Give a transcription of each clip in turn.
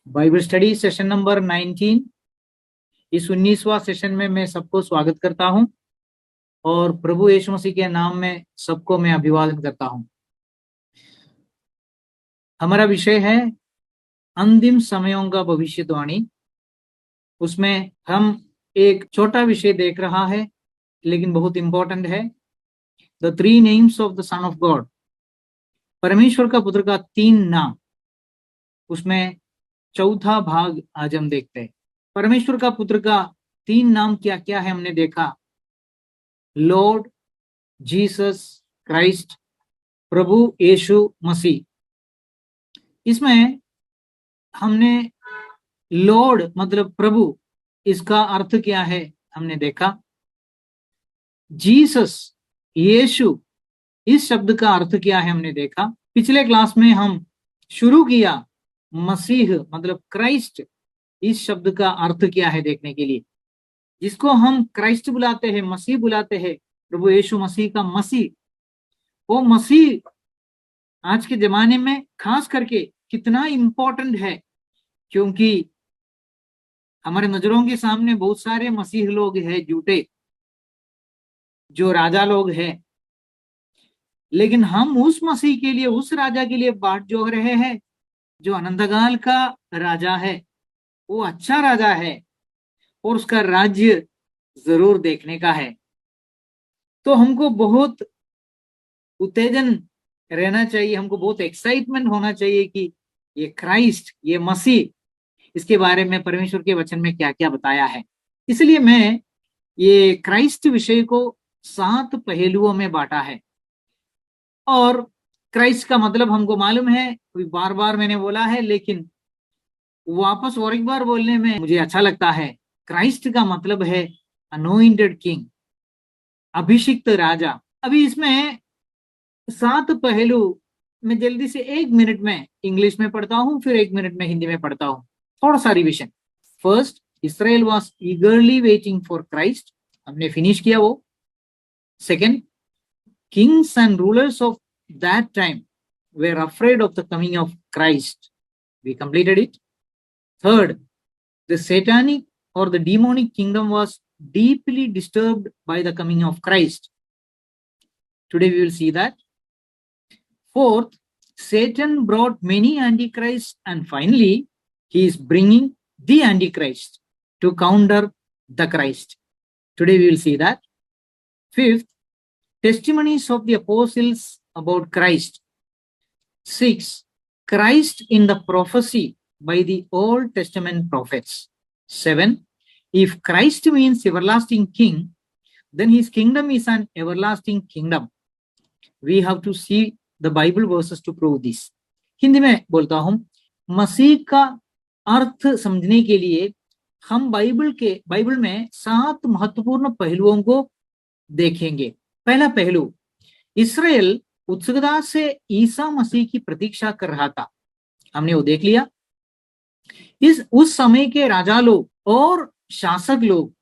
Bible study session number 19। इस 19वां session में मैं सबको स्वागत करता हूं और प्रभु यीशु मसीह के नाम में सबको मैं अभिवादन करता हूं। हमारा विषय है अंतिम समयों का भविष्यवाणी। उसमें हम एक छोटा विषय देख रहा है लेकिन बहुत इंपॉर्टेंट है। The 3 names of the son of God, परमेश्वर का पुत्र का 3 नाम। उसमें चौथा भाग आज हम देखते हैं। परमेश्वर का पुत्र का 3 नाम क्या क्या है हमने देखा। लॉर्ड जीसस क्राइस्ट, प्रभु यीशु मसीह। इसमें हमने लॉर्ड मतलब प्रभु, इसका अर्थ क्या है हमने देखा। जीसस यीशु, इस शब्द का अर्थ क्या है हमने देखा। पिछले क्लास में हम शुरू किया मसीह मतलब क्राइस्ट, इस शब्द का अर्थ क्या है देखने के लिए। जिसको हम क्राइस्ट बुलाते हैं, मसीह बुलाते हैं, प्रभु यीशु मसीह का मसीह, वो मसीह आज के जमाने में खास करके कितना इंपॉर्टेंट है, क्योंकि हमारे नजरों के सामने बहुत सारे मसीह लोग हैं झूठे, जो राजा लोग हैं। लेकिन हम उस मसीह के लिए, उस राजा के लिए बाट जोह रहे हैं जो अनंतकाल का राजा है। वो अच्छा राजा है और उसका राज्य जरूर देखने का है। तो हमको बहुत उत्तेजन रहना चाहिए, हमको बहुत एक्साइटमेंट होना चाहिए कि ये क्राइस्ट, ये मसीह, इसके बारे में परमेश्वर के वचन में क्या क्या बताया है। इसलिए मैं ये क्राइस्ट विषय को 7 पहलुओं में बांटा है। और क्राइस्ट का मतलब हमको मालूम है, बार बार मैंने बोला है, लेकिन वापस और एक बार बोलने में मुझे अच्छा लगता है। क्राइस्ट का मतलब है अनोइंटेड किंग, अभिषिक्त राजा। अभी इसमें 7 पहलू मैं जल्दी से 1 मिनट में इंग्लिश में पढ़ता हूं, फिर 1 मिनट में हिंदी में पढ़ता हूं, थोड़ा सा revision. First, Israel was ईगरली waiting for Christ, हमने फिनिश किया वो। Second, Kings and rulers of that time were afraid of the coming of Christ. We completed it. Third, the satanic or the demonic kingdom was deeply disturbed by the coming of Christ. Today we will see that. Fourth, Satan brought many antichrists, and finally he is bringing the antichrist to counter the Christ. Today we will see that. Fifth, testimonies of the apostles about Christ. 6, Christ in the prophecy by the Old Testament prophets. 7, if Christ means everlasting king, then his kingdom is an everlasting kingdom. We have to see the Bible verses to prove this. Hindi में बोलता हूं, मसीह का अर्थ समझने के लिए हम Bible में 7 महत्वपूर्ण पहलुओं को देखेंगे। पहला पहलू, इसराइल उत्सुकता से ईसा मसीह की प्रतीक्षा कर रहा था, हमने वो देख लिया। उस समय के राजा लोग और शासक लोग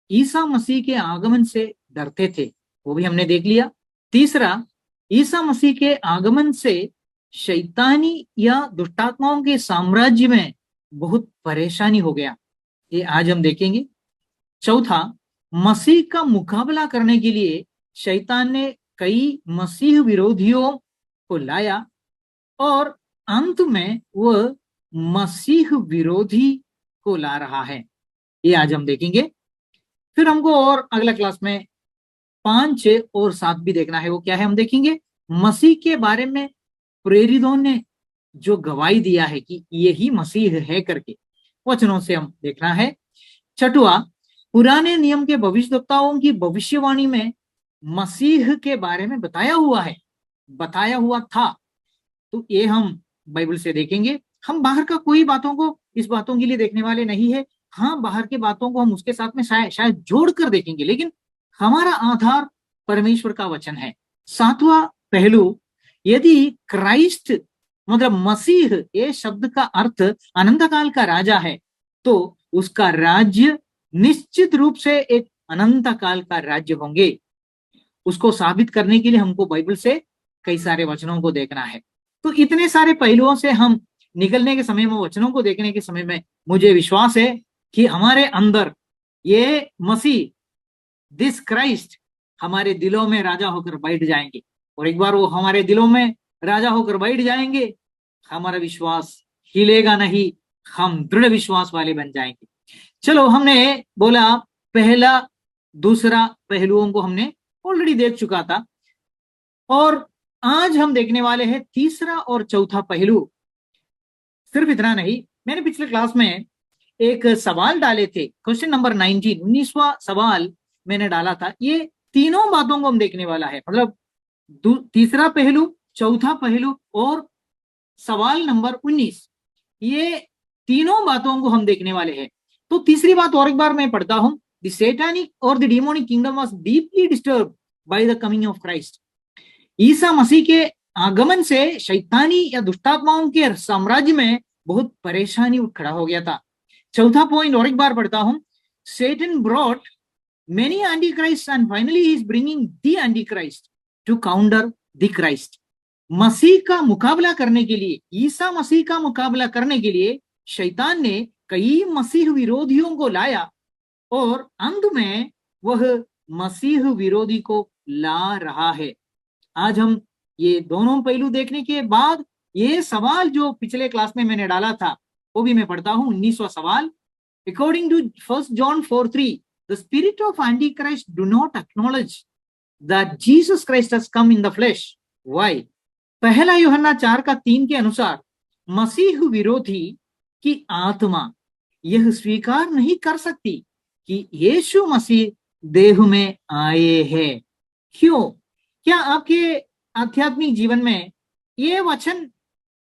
ईसा मसीह के आगमन से डरते थे, वो भी हमने देख लिया। तीसरा, ईसा मसीह के आगमन से शैतानी या दुष्टात्माओं के साम्राज्य में बहुत परेशानी हो गया, ये आज हम देखेंगे। चौथा, मसीह का मुकाबला करने के लिए शैतान ने कई मसीह विरोधियों को लाया और अंत में वह मसीह विरोधी को ला रहा है, ये आज हम देखेंगे। फिर हमको और अगला क्लास में 5, 6 और 7 भी देखना है। वो क्या है हम देखेंगे। मसीह के बारे में प्रेरितों ने जो गवाही दिया है कि यही मसीह है करके, वचनों से हम देखना है। छठवां, पुराने नियम के भविष्यवक्ताओं की भविष्यवाणी में मसीह के बारे में बताया हुआ था, तो ये हम बाइबल से देखेंगे। हम बाहर का कोई बातों को इस बातों के लिए देखने वाले नहीं है। हाँ, बाहर के बातों को हम उसके साथ में शायद जोड़कर देखेंगे, लेकिन हमारा आधार परमेश्वर का वचन है। 7वां पहलू, यदि क्राइस्ट मतलब मसीह, ये शब्द का अर्थ अनंतकाल का राजा है, तो उसका राज्य निश्चित रूप से एक अनंतकाल का राज्य होंगे। उसको साबित करने के लिए हमको बाइबल से कई सारे वचनों को देखना है। तो इतने सारे पहलुओं से हम निकलने के समय में, वचनों को देखने के समय में मुझे विश्वास है कि हमारे अंदर ये मसीह, दिस क्राइस्ट, हमारे दिलों में राजा होकर बैठ जाएंगे। और एक बार वो हमारे दिलों में राजा होकर बैठ जाएंगे, हमारा विश्वास हिलेगा नहीं, हम दृढ़ विश्वास वाले बन जाएंगे। चलो, हमने बोला पहला दूसरा पहलुओं को हमने ऑलरेडी देख चुका था, और आज हम देखने वाले हैं तीसरा और चौथा पहलू। सिर्फ इतना नहीं, मैंने पिछले क्लास में एक सवाल डाले थे, क्वेश्चन नंबर 19वां सवाल मैंने डाला था। ये तीनों बातों को हम देखने वाला है, मतलब तीसरा पहलू, चौथा पहलू और सवाल नंबर 19, ये तीनों बातों को हम देखने वाले हैं। तो तीसरी बात और एक बार मैं पढ़ता हूं, द सैतानिक और the demonic kingdom was deeply disturbed by the coming of Christ. Isa Masih के आगमन से शैतानी या दुष्टात्माओं के साम्राज्य में बहुत परेशानी उठ खड़ा हो गया था। चौथा पॉइंट और एक बार पढ़ता हूं, Satan brought many antichrists and finally he is bringing the antichrist to counter the Christ। मसीह का मुकाबला करने के लिए, ईसा मसीह का मुकाबला करने के लिए शैतान ने कई मसीह विरोधियों को लाया, और अंत में वह मसीह विरोधी को ला रहा है। आज हम ये दोनों पहलू देखने के बाद ये सवाल जो पिछले क्लास में मैंने डाला था वो भी मैं पढ़ता हूं, 19वां सवाल। According to 1 John 4:3, the spirit of Antichrist do not acknowledge that Jesus Christ has come in the flesh. Why? पहला यूहन्ना 4:3 के अनुसार मसीह विरोधी की आत्मा यह स्वीकार नहीं कर सकती कि यीशु मसीह देह में आए हैं। क्यों? क्या आपके आध्यात्मिक जीवन में ये वचन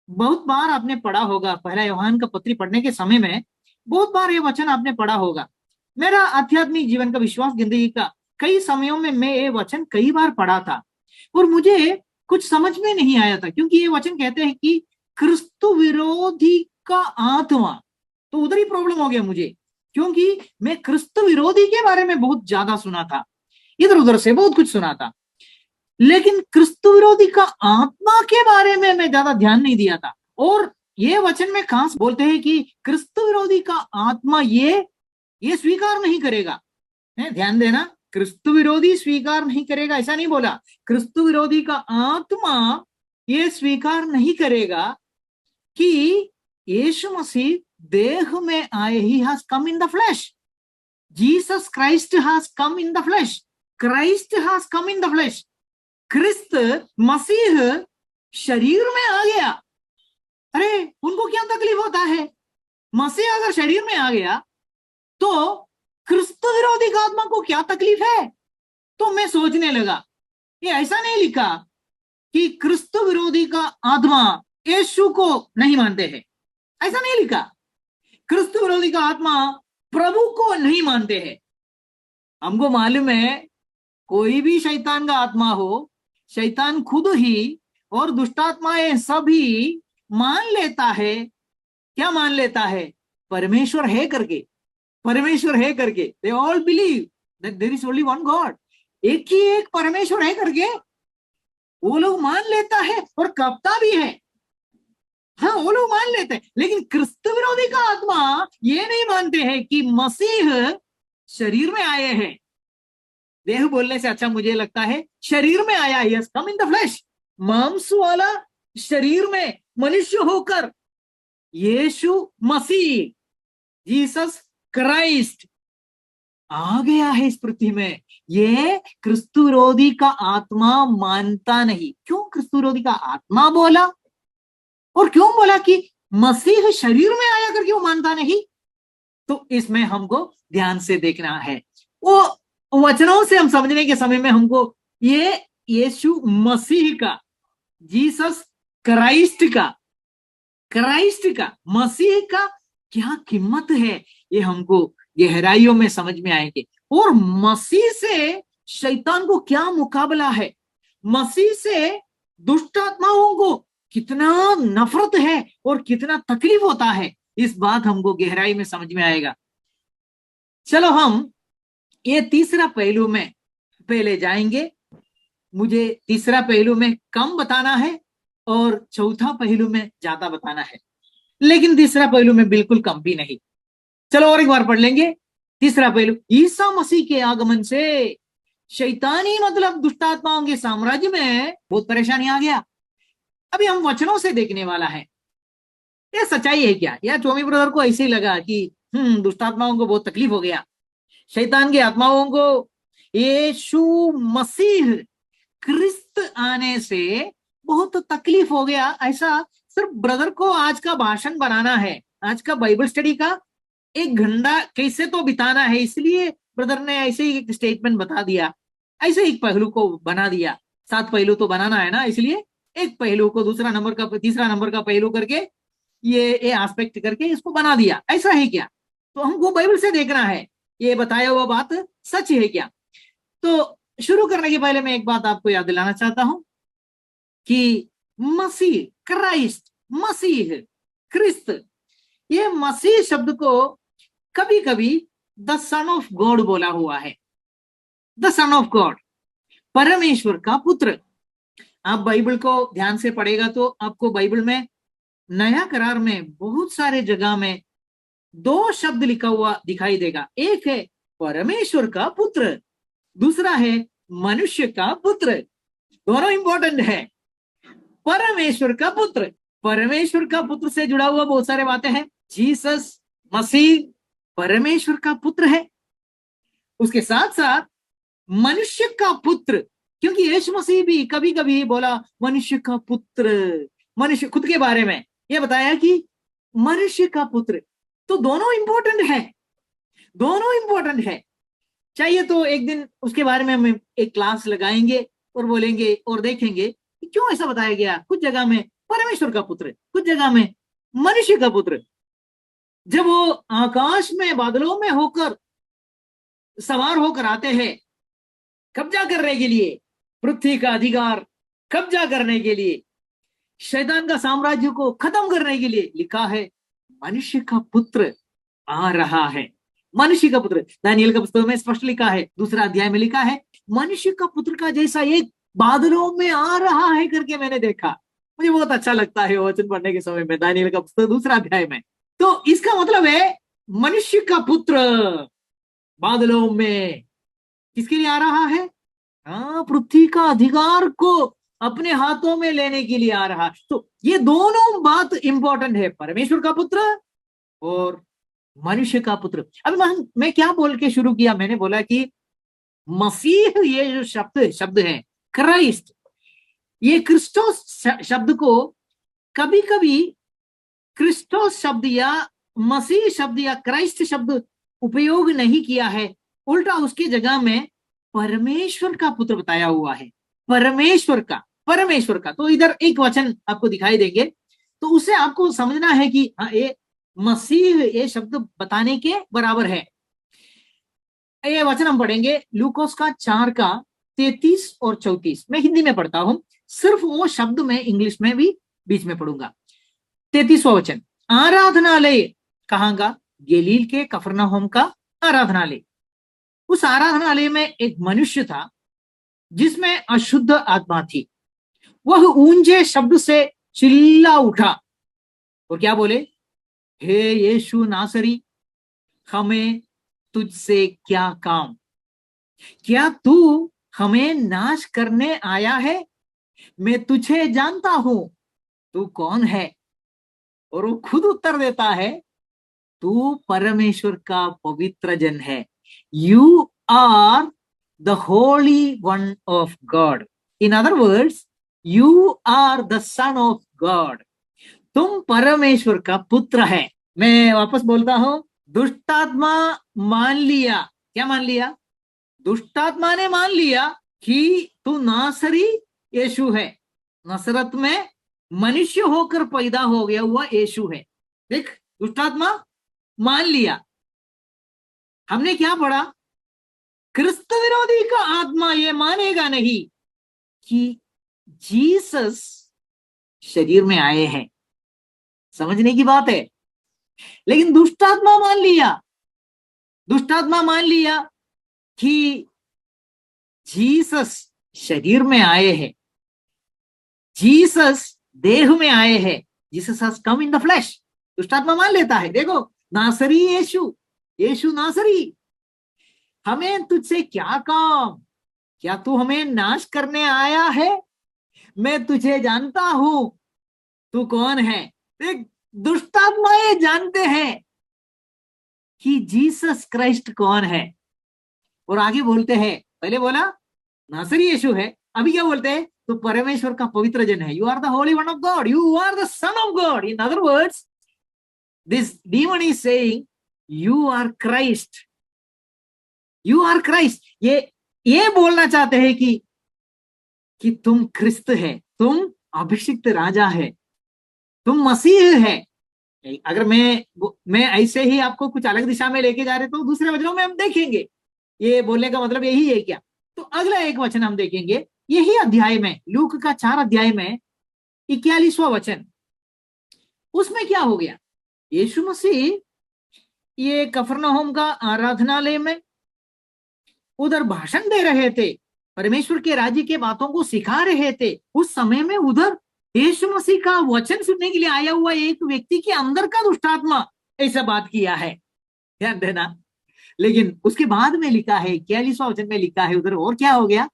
बहुत बार आपने पढ़ा होगा? पहला यूहन्ना का पत्री पढ़ने के समय में बहुत बार ये वचन आपने पढ़ा होगा। मेरा आध्यात्मिक जीवन का, विश्वास जिंदगी का कई समयों में मैं ये वचन कई बार पढ़ा था और मुझे कुछ समझ में नहीं आया था, क्योंकि ये वचन कहते हैं कि क्रिस्तु विरोधी का आत्मा। तो उधर ही प्रॉब्लम हो गया मुझे, क्योंकि मैं क्रिस्तु विरोधी के बारे में बहुत ज्यादा सुना था, इधर उधर से बहुत कुछ सुना था, लेकिन क्रिस्तु विरोधी का आत्मा के बारे में मैं ज्यादा ध्यान नहीं दिया था। और ये वचन में खास बोलते हैं कि क्रिस्तु विरोधी का आत्मा ये स्वीकार नहीं करेगा। ध्यान देना, क्रिस्तु विरोधी स्वीकार नहीं करेगा ऐसा नहीं बोला, क्रिस्तु विरोधी का आत्मा ये स्वीकार नहीं करेगा कि यीशु मसीह देह में आए। He has come in the flesh, Jesus Christ has come in the flesh, Christ has come in the flesh. Krist Masih शरीर में आ गया। अरे उनको क्या तकलीफ होता है? मसीह अगर शरीर में आ गया तो क्रिस्तु विरोधी का आत्मा को क्या तकलीफ है? तो मैं सोचने लगा, ये ऐसा नहीं लिखा कि क्रिस्तु विरोधी का आत्मा यीशु को नहीं मानते हैं, ऐसा नहीं लिखा। क्रिस्तु विरोधी का आत्मा प्रभु को नहीं मानते हैं। हमको मालूम है, कोई भी शैतान का आत्मा हो, शैतान खुद ही और दुष्टात्माएं सभी मान लेता है। क्या मान लेता है? परमेश्वर है करके, परमेश्वर है करके। They all believe that there is only one God, एक ही एक परमेश्वर है करके वो लोग मान लेता है और कपता भी है। हाँ, वो लोग मान लेते हैं, लेकिन क्रिस्तु विरोधी का आत्मा ये नहीं मानते हैं कि मसीह शरीर में आए हैं। देह बोलने से अच्छा मुझे लगता है शरीर में आया, ही has come in the flash. मांस वाला शरीर में मनुष्य होकर यीशु मसीह, जीसस क्राइस्ट आ गया है इस पृथ्वी में। ये क्रिस्तु विरोधी का आत्मा मानता नहीं। क्यों क्रिस्तु विरोधी का आत्मा बोला, और क्यों बोला कि मसीह शरीर में आया करके वो मानता नहीं? तो इसमें हमको ध्यान से देखना है। वो वचनों से हम समझने के समय में हमको ये यीशु मसीह का, जीसस क्राइस्ट का, मसीह का क्या कीमत है, ये हमको गहराइयों में समझ में आएंगे। और मसीह से शैतान को क्या मुकाबला है, मसीह से दुष्ट आत्माओं को कितना नफरत है और कितना तकलीफ होता है, इस बात हमको गहराई में समझ में आएगा। चलो हम ये तीसरा पहलू में पहले जाएंगे। मुझे तीसरा पहलू में कम बताना है और चौथा पहलू में ज्यादा बताना है। लेकिन तीसरा पहलू में बिल्कुल कम भी नहीं। चलो और एक बार पढ़ लेंगे। तीसरा पहलू, ईसा मसीह के आगमन से शैतानी मतलब दुष्टात्माओं के साम्राज्य में बहुत परेशानी आ गया। अभी हम वचनों से देखने वाला है ये सच्चाई है क्या, या टॉमी ब्रदर को ऐसे ही लगा कि दुष्टात्माओं को बहुत तकलीफ हो गया, शैतान की आत्माओं को यीशु मसीह क्रिस्त आने से बहुत तकलीफ हो गया, ऐसा सिर्फ ब्रदर को आज का भाषण बनाना है, आज का बाइबल स्टडी का 1 घंटा कैसे तो बिताना है, इसलिए ब्रदर ने ऐसे ही एक स्टेटमेंट बता दिया, ऐसे एक पहलू को बना दिया। 7 पहलू तो बनाना है ना, इसलिए एक पहलू को दूसरा नंबर का तीसरा नंबर का पहलू करके ये एस्पेक्ट करके इसको बना दिया, ऐसा है क्या? तो हमको बाइबल से देखना है ये बताया हुआ बात सच है क्या। तो शुरू करने के पहले मैं एक बात आपको याद दिलाना चाहता हूं कि मसीह, क्राइस्ट, मसीह, क्रिस्त, ये मसीह शब्द को कभी कभी द सन ऑफ गॉड बोला हुआ है। द सन ऑफ गॉड, परमेश्वर का पुत्र। आप बाइबल को ध्यान से पढ़ेगा तो आपको बाइबल में नया करार में बहुत सारे जगह में 2 शब्द लिखा हुआ दिखाई देगा। एक है परमेश्वर का पुत्र, दूसरा है मनुष्य का पुत्र। दोनों इंपॉर्टेंट है। परमेश्वर का पुत्र, परमेश्वर का पुत्र से जुड़ा हुआ बहुत सारे बातें हैं। जीसस मसीह परमेश्वर का पुत्र है, उसके साथ साथ मनुष्य का पुत्र, क्योंकि यीशु मसीह भी कभी कभी बोला मनुष्य का पुत्र, मनुष्य खुद के बारे में यह बताया कि मनुष्य का पुत्र। तो दोनों इंपॉर्टेंट है, दोनों इंपॉर्टेंट है। चाहिए तो एक दिन उसके बारे में हम एक क्लास लगाएंगे और बोलेंगे और देखेंगे कि क्यों ऐसा बताया गया। कुछ जगह में परमेश्वर का पुत्र, कुछ जगह में मनुष्य का पुत्र। जब वो आकाश में बादलों में होकर सवार होकर आते हैं कब्जा करने के लिए, पृथ्वी का अधिकार कब्जा करने के लिए, शैतान का साम्राज्य को खत्म करने के लिए, लिखा है मनुष्य का पुत्र आ रहा है। मनुष्य का पुत्र, दानियल का पुस्तक में स्पष्ट लिखा है, 2 अध्याय में लिखा है मनुष्य का पुत्र का जैसा एक बादलों में आ रहा है करके मैंने देखा। मुझे बहुत अच्छा लगता है वचन पढ़ने के समय में, दानियल का पुस्तक 2 अध्याय में। तो इसका मतलब है मनुष्य का पुत्र बादलों में किसके लिए आ रहा है? हाँ, पृथ्वी का अधिकार को अपने हाथों में लेने के लिए आ रहा। तो ये दोनों बात इंपॉर्टेंट है, परमेश्वर का पुत्र और मनुष्य का पुत्र। अब मैं क्या बोल के शुरू किया, मैंने बोला कि मसीह ये जो शब्द है क्राइस्ट, ये क्रिस्टोस शब्द को कभी कभी क्रिस्टोस शब्द या मसीह शब्द या क्राइस्ट शब्द उपयोग नहीं किया है, उल्टा उसकी जगह में परमेश्वर का पुत्र बताया हुआ है। परमेश्वर का तो इधर एक वचन आपको दिखाई देंगे, तो उससे आपको समझना है कि हाँ, ये मसीह ये शब्द बताने के बराबर है। ये वचन हम पढ़ेंगे लूकोस का 4 का 33 और 34। मैं हिंदी में पढ़ता हूं, सिर्फ वो शब्द मैं इंग्लिश में भी बीच में पढ़ूंगा। 33वां वचन, आराधनालय कहाँ का? गलील के कफरनहूम का आराधनालय। उस आराधनालय में एक मनुष्य था जिसमें अशुद्ध आत्मा थी। वह ऊंचे शब्द से चिल्ला उठा और क्या बोले, हे यीशु नासरी, हमें तुझसे क्या काम? क्या तू हमें नाश करने आया है? मैं तुझे जानता हूं, तू कौन है? और वो खुद उत्तर देता है, तू परमेश्वर का पवित्र जन है। You are the holy one of God. In other words, you are the son of God. तुम परमेश्वर का पुत्र है। मैं वापस बोलता हूं, दुष्टात्मा मान लिया। क्या मान लिया? दुष्टात्मा ने मान लिया कि तू नासरी यीशु है, नसरत में मनुष्य होकर पैदा हो गया हुआ यीशु है। देख, दुष्टात्मा मान लिया। हमने क्या पढ़ा? क्रिस्त विरोधी का आत्मा ये मानेगा नहीं कि जीसस शरीर में आए हैं। समझने की बात है। लेकिन दुष्टात्मा मान लिया कि जीसस शरीर में आए हैं, जीसस देह में आए हैं, Jesus has come in the flash. दुष्टात्मा मान लेता है, देखो नासरी यीशु, यीशु नासरी, हमें तुझसे क्या काम, क्या तू हमें नाश करने आया है? मैं तुझे जानता हूं, तू कौन है। एक दुष्टात्माएं जानते हैं कि जीसस क्राइस्ट कौन है, और आगे बोलते हैं, पहले बोला नासरी यीशु है, अभी क्या बोलते हैं, तो परमेश्वर का पवित्र जन है, you are the holy one of God, you are the son of God. In other words this demon is saying you are Christ, you are Christ. ये बोलना चाहते हैं कि तुम ख्रिस्त है, तुम अभिषिक्त राजा है, तुम मसीह है। अगर मैं ऐसे ही आपको कुछ अलग दिशा में लेके जा रहे तो दूसरे वचनों में हम देखेंगे ये बोलने का मतलब यही है क्या। तो अगला एक वचन हम देखेंगे यही अध्याय में, लूक का 4 अध्याय में 41वां वचन, उसमें क्या हो गया, यीशु मसीह ये कफरनहूम का आराधनालय में उधर भाषण दे रहे थे, परमेश्वर के राज्य के बातों को सिखा रहे थे। उस समय में उधर यीशु मसीह का वचन सुनने के लिए आया हुआ एक व्यक्ति के अंदर का दुष्टात्मा ऐसा बात किया है, ध्यान देना। लेकिन उसके बाद में लिखा है 41वां वचन में लिखा है उधर, और क्या हो गया,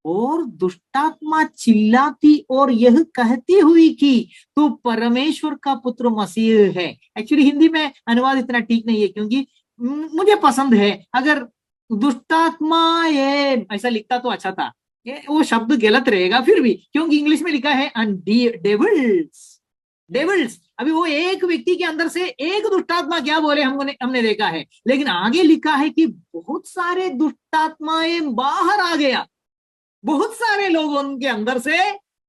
और दुष्टात्मा चिल्लाती और यह कहती हुई कि तू परमेश्वर का पुत्र मसीह है। एक्चुअली हिंदी में अनुवाद इतना ठीक नहीं है, क्योंकि मुझे पसंद है अगर दुष्टात्मा ये ऐसा लिखता तो अच्छा था, वो शब्द गलत रहेगा फिर भी, क्योंकि इंग्लिश में लिखा है डेविल्स, डेविल्स। अभी वो एक व्यक्ति के अंदर से एक दुष्टात्मा क्या बोले हमने देखा है, लेकिन आगे लिखा है कि बहुत सारे दुष्टात्माएं बाहर आ गया, बहुत सारे लोग उनके अंदर से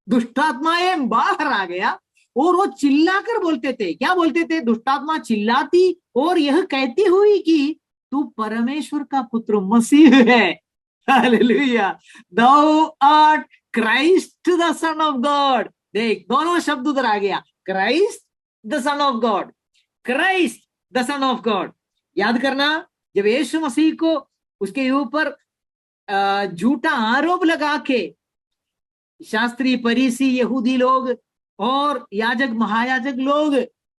दुष्टात्माएं बाहर आ गया, और वो चिल्लाकर बोलते थे, क्या बोलते थे, दुष्टात्मा चिल्लाती और यह कहती हुई कि तू परमेश्वर का पुत्र मसीह है, hallelujah, thou art Christ the son of God। देख दोनों शब्द उधर आ गया, Christ the son of God, Christ the son of God. याद करना, जब यीशु मसीह को उसके ऊपर झूठा आरोप लगा के शास्त्री फरीसी यहूदी लोग और याजक महायाजक लोग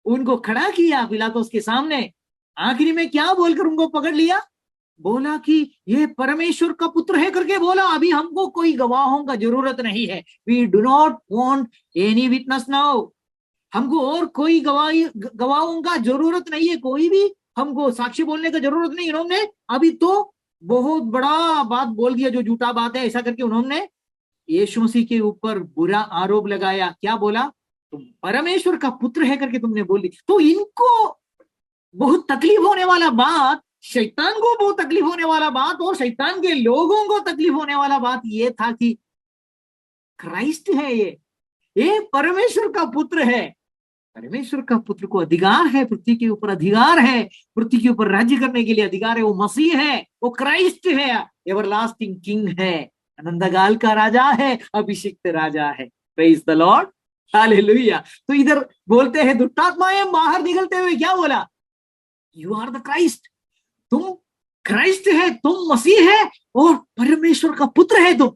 उनको खड़ा किया पिलातुस के सामने, आखिरी में क्या बोलकर उनको पकड़ लिया, बोला कि ये परमेश्वर का पुत्र है करके बोला। अभी हमको कोई गवाहों का जरूरत नहीं है, we do not want any witness now, हमको और कोई गवाहों का जरूरत नहीं है, कोई भी हमको साक्षी बोलने का जरूरत नहीं। इन्होंने अभी तो बहुत बड़ा बात बोल दिया जो झूठा बात है, ऐसा करके उन्होंने यीशु मसीह के ऊपर बुरा आरोप लगाया। क्या बोला, तुम परमेश्वर का पुत्र है करके तुमने बोल दी। तो इनको बहुत तकलीफ होने वाला बात, शैतान को बहुत तकलीफ होने वाला बात, और शैतान के लोगों को तकलीफ होने वाला बात ये था कि क्राइस्ट है, ये परमेश्वर का पुत्र है, परमेश्वर का पुत्र को अधिकार है, पृथ्वी के ऊपर अधिकार है, पृथ्वी के ऊपर राज्य करने के लिए अधिकार है, वो मसीह है, वो क्राइस्ट है, एवरलास्टिंग किंग है, अनंतकाल का राजा है, अभिषिक्त राजा है। Praise the Lord, hallelujah. तो इधर बोलते हैं दुष्टात्माएं बाहर निकलते हुए क्या बोला, यू आर द क्राइस्ट, तुम क्राइस्ट है, तुम मसीह है और परमेश्वर का पुत्र है तुम।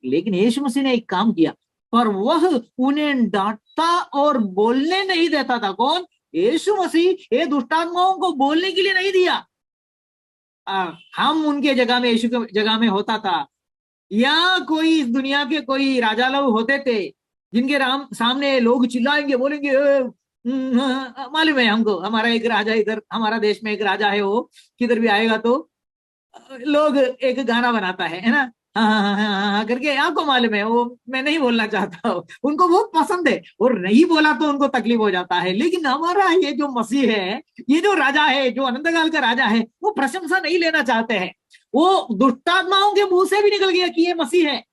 लेकिन यीशु मसीह ने एक काम किया, पर वह उन्हें डांटता और बोलने नहीं देता था। कौन, यीशु मसीह ये दुष्टात्माओं को बोलने के लिए नहीं दिया। हम उनके जगह में, यीशु के जगह में होता था, या कोई इस दुनिया के कोई राजा लोग होते थे जिनके सामने लोग चिल्लाएंगे, बोलेंगे मालूम है हमको, हमारा एक राजा इधर, हमारा देश में एक राजा है, वो किधर भी आएगा तो लोग एक गाना बनाता है ना, हाँ करके, आपको मालूम है, वो मैं नहीं बोलना चाहता हूँ, उनको बहुत पसंद है, और नहीं बोला तो उनको तकलीफ हो जाता है। लेकिन हमारा ये जो मसीह है, ये जो राजा है, जो अनंतकाल का राजा है, वो प्रशंसा नहीं लेना चाहते हैं। वो दुष्टात्माओं के मुंह से भी निकल गया कि ये मसीह है,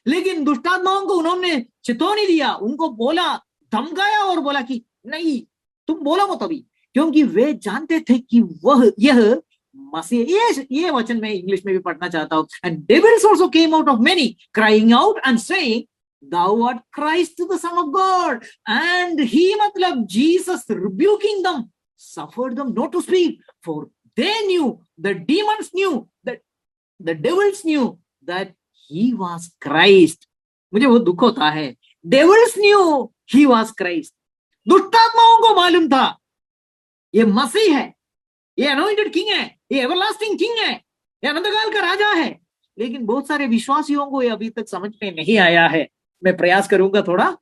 लेकिन दुष्टात्माओं को उन्होंने चेतावनी दिया, उनको बोला, धमकाया और बोला कि नहीं तुम बोलो मत अभी, क्योंकि वे जानते थे कि वह यह मसीह। ये वचन मैं इंग्लिश में भी पढ़ना चाहता हूं। And devils also came out of many crying out and saying thou art Christ the son of God, and he मतलब Jesus rebuking them suffered them not to speak, for they knew, the demons knew, that the devils knew that he was Christ। मुझे बहुत दुख होता है, devils knew he was Christ। दुष्टात्माओं को मालूम था ये मसीह है, ये अनॉइंटेड किंग है, ये एवरलास्टिंग किंग है, ये अनंतकाल का राजा है। लेकिन बहुत सारे विश्वासियों को ये अभी तक समझ में नहीं आया है। मैं प्रयास करूंगा, थोड़ा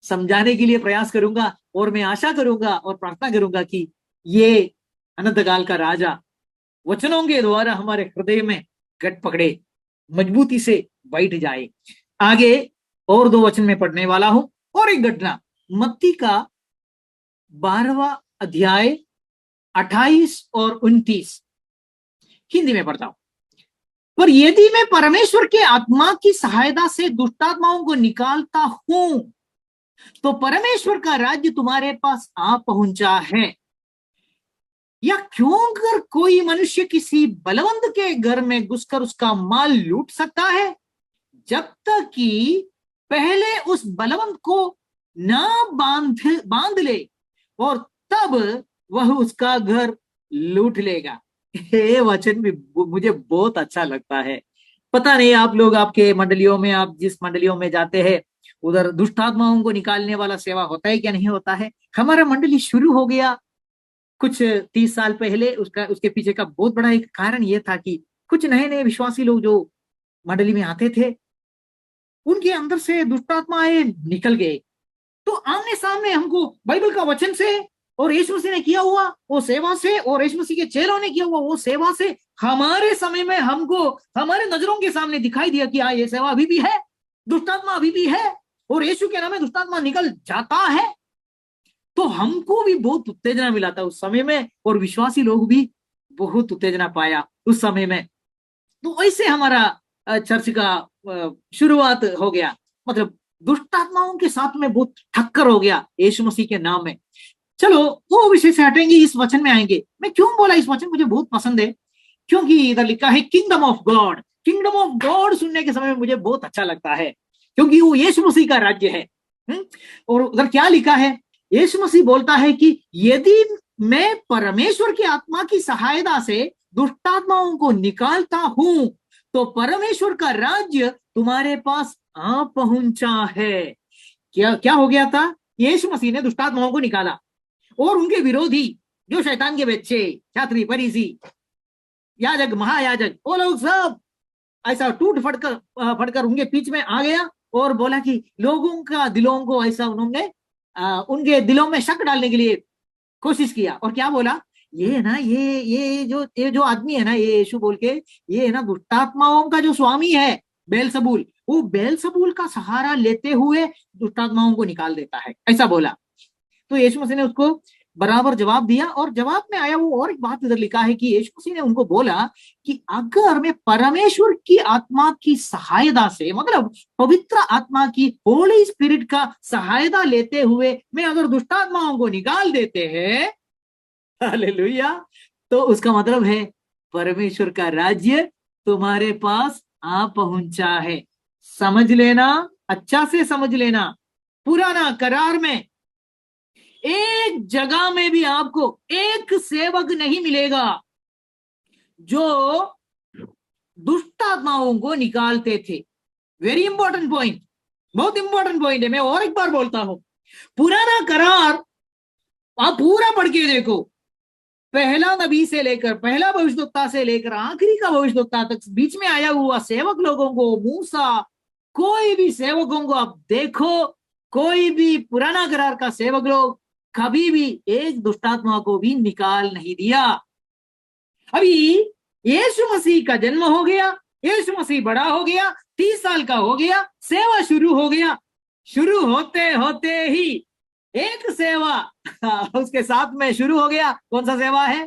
समझाने के लिए प्रयास करूंगा, और मैं आशा करूंगा और प्रार्थना करूंगा कि ये अनंतकाल का राजा वचनों के द्वारा हमारे हृदय में गट पकड़े, मजबूती से बैठ जाए। आगे और 2 वचन में पढ़ने वाला हूं, और एक घटना, मत्ती का 12वां अध्याय 28 और 29, हिंदी में पढ़ता हूं। पर यदि मैं परमेश्वर के आत्मा की सहायता से दुष्टात्माओं को निकालता हूं, तो परमेश्वर का राज्य तुम्हारे पास आ पहुंचा है। या क्यों अगर कोई मनुष्य किसी बलवंत के घर में घुसकर उसका माल लूट सकता है, जब तक कि पहले उस बलवंत को ना बांध ले, और तब वह उसका घर लूट लेगा। ये वचन भी मुझे बहुत अच्छा लगता है। पता नहीं आप लोग, आपके मंडलियों में, आप जिस मंडलियों में जाते हैं, उधर दुष्टात्माओं को निकालने वाला सेवा होता है क्या नहीं होता है। हमारा मंडली शुरू हो गया कुछ 30 साल पहले। उसके पीछे का बहुत बड़ा एक कारण यह था कि कुछ नए नए विश्वासी लोग जो मंडली में आते थे, उनके अंदर से दुष्टात्माएं निकल गए। तो आमने सामने हमको बाइबल का वचन से और यीशु मसीह ने किया हुआ वो सेवा से, और यीशु मसीह के चेलों ने किया हुआ वो सेवा से, हमारे समय में हमको हमारे नजरों के सामने दिखाई दिया कि हाँ, ये सेवा अभी भी है, दुष्टात्मा अभी भी है, और यीशु के नाम में दुष्टात्मा निकल जाता है। तो हमको भी बहुत उत्तेजना मिला था उस समय में, और विश्वासी लोग भी बहुत उत्तेजना पाया उस समय में। तो ऐसे हमारा चर्च का शुरुआत हो गया। मतलब दुष्टात्माओं के साथ में बहुत ठक्कर हो गया यीशु मसीह के नाम में। चलो वो विषय से हटेंगे, इस वचन में आएंगे। मैं क्यों बोला इस वचन मुझे बहुत पसंद है, क्योंकि इधर लिखा है kingdom of God. Kingdom of God सुनने के समय में मुझे बहुत अच्छा लगता है, क्योंकि वो यीशु मसीह का राज्य है। और उधर क्या लिखा है, यीशु मसीह बोलता है कि यदि मैं परमेश्वर की आत्मा की सहायता से दुष्टात्माओं को निकालता हूं, तो परमेश्वर का राज्य तुम्हारे पास आ पहुंचा है। क्या क्या हो गया था, यीशु मसीह ने दुष्टात्माओं को निकाला, और उनके विरोधी जो शैतान के बच्चे, छात्री, फरीसी, याजक, महायाजक, वो लोग सब ऐसा टूट फटकर उनके बीच में आ गया, और बोला कि लोगों का दिलों को ऐसा उन्होंने उनके दिलों में शक डालने के लिए कोशिश किया। और क्या बोला, ये ना ये जो आदमी है ना, ये यीशु बोल के, ये है ना दुष्टात्माओं का जो स्वामी है बेलसबूल, वो बेलसबूल का सहारा लेते हुए दुष्टात्माओं को निकाल देता है, ऐसा बोला। तो यीशु मसीह ने उसको बराबर जवाब दिया, और जवाब में आया वो और एक बात इधर लिखा है कि यीशु मसीह ने उनको बोला कि अगर मैं परमेश्वर की आत्मा की सहायता से, मतलब पवित्र आत्मा की, होली स्पिरिट का सहायता लेते हुए मैं अगर दुष्टात्माओं को निकाल देते हैं, हालेलुया, तो उसका मतलब है परमेश्वर का राज्य तुम्हारे पास आ पहुंचा है। समझ लेना, अच्छा से समझ लेना, पुराना करार में एक जगह में भी आपको एक सेवक नहीं मिलेगा जो दुष्ट आत्माओं को निकालते थे। वेरी इंपॉर्टेंट पॉइंट, बहुत इंपॉर्टेंट पॉइंट है। मैं और एक बार बोलता हूं, पुराना करार आप पूरा पढ़ के देखो, पहला नबी से लेकर, पहला भविष्यवक्ता से लेकर आखिरी का भविष्यवक्ता तक, बीच में आया हुआ सेवक लोगों को, मूसा, कोई भी सेवकों को आप देखो, कोई भी पुराना करार का सेवक लोग कभी भी एक दुष्टात्मा को भी निकाल नहीं दिया। अभी यीशु मसीह का जन्म हो गया, यीशु मसीह बड़ा हो गया, 30 साल का हो गया, सेवा शुरू हो गया। शुरू होते होते ही एक सेवा उसके साथ में शुरू हो गया। कौन सा सेवा है?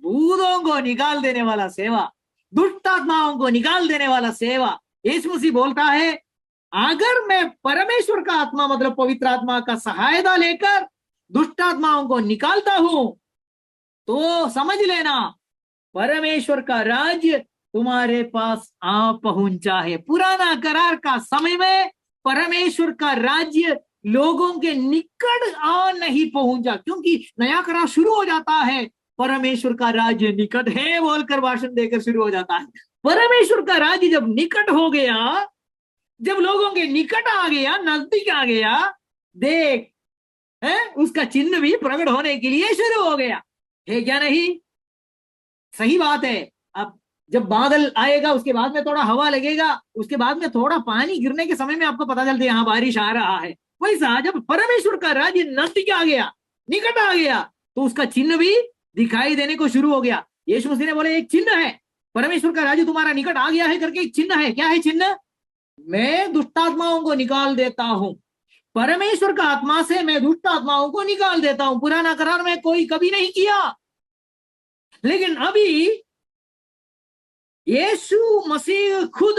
भूतों को निकाल देने वाला सेवा, दुष्ट आत्माओं को निकाल देने वाला सेवा। यीशु मसीह बोलता है, अगर मैं परमेश्वर का आत्मा, मतलब पवित्र आत्मा का सहायता लेकर दुष्ट आत्माओं को निकालता हूं, तो समझ लेना परमेश्वर का राज्य तुम्हारे पास आ पहुंचा है। पुराना करार का समय में परमेश्वर का राज्य लोगों के निकट आ नहीं पहुंचा, क्योंकि नया करार शुरू हो जाता है, परमेश्वर का राज्य निकट है बोलकर भाषण देकर शुरू हो जाता है। परमेश्वर का राज्य जब निकट हो गया, जब लोगों के निकट आ गया, नजदीक आ गया, देख है उसका चिन्ह भी प्रकट होने के लिए शुरू हो गया। है क्या नहीं? सही बात है। अब जब बादल आएगा, उसके बाद में थोड़ा हवा लगेगा, उसके बाद में थोड़ा पानी गिरने के समय में आपको पता चलता है यहाँ बारिश आ रहा है। वैसा जब परमेश्वर का राज्य नजदीक आ गया, निकट आ गया, तो उसका चिन्ह भी दिखाई देने को शुरू हो गया। यीशु मसीह ने बोले एक चिन्ह है, परमेश्वर का राज्य तुम्हारा निकट आ गया है करके एक चिन्ह है। क्या है चिन्ह? मैं दुष्ट आत्माओं को निकाल देता हूं। परमेश्वर का आत्मा से मैं दुष्ट आत्माओं को निकाल देता हूं। पुराना करार में कोई कभी नहीं किया, लेकिन अभी यीशु मसीह खुद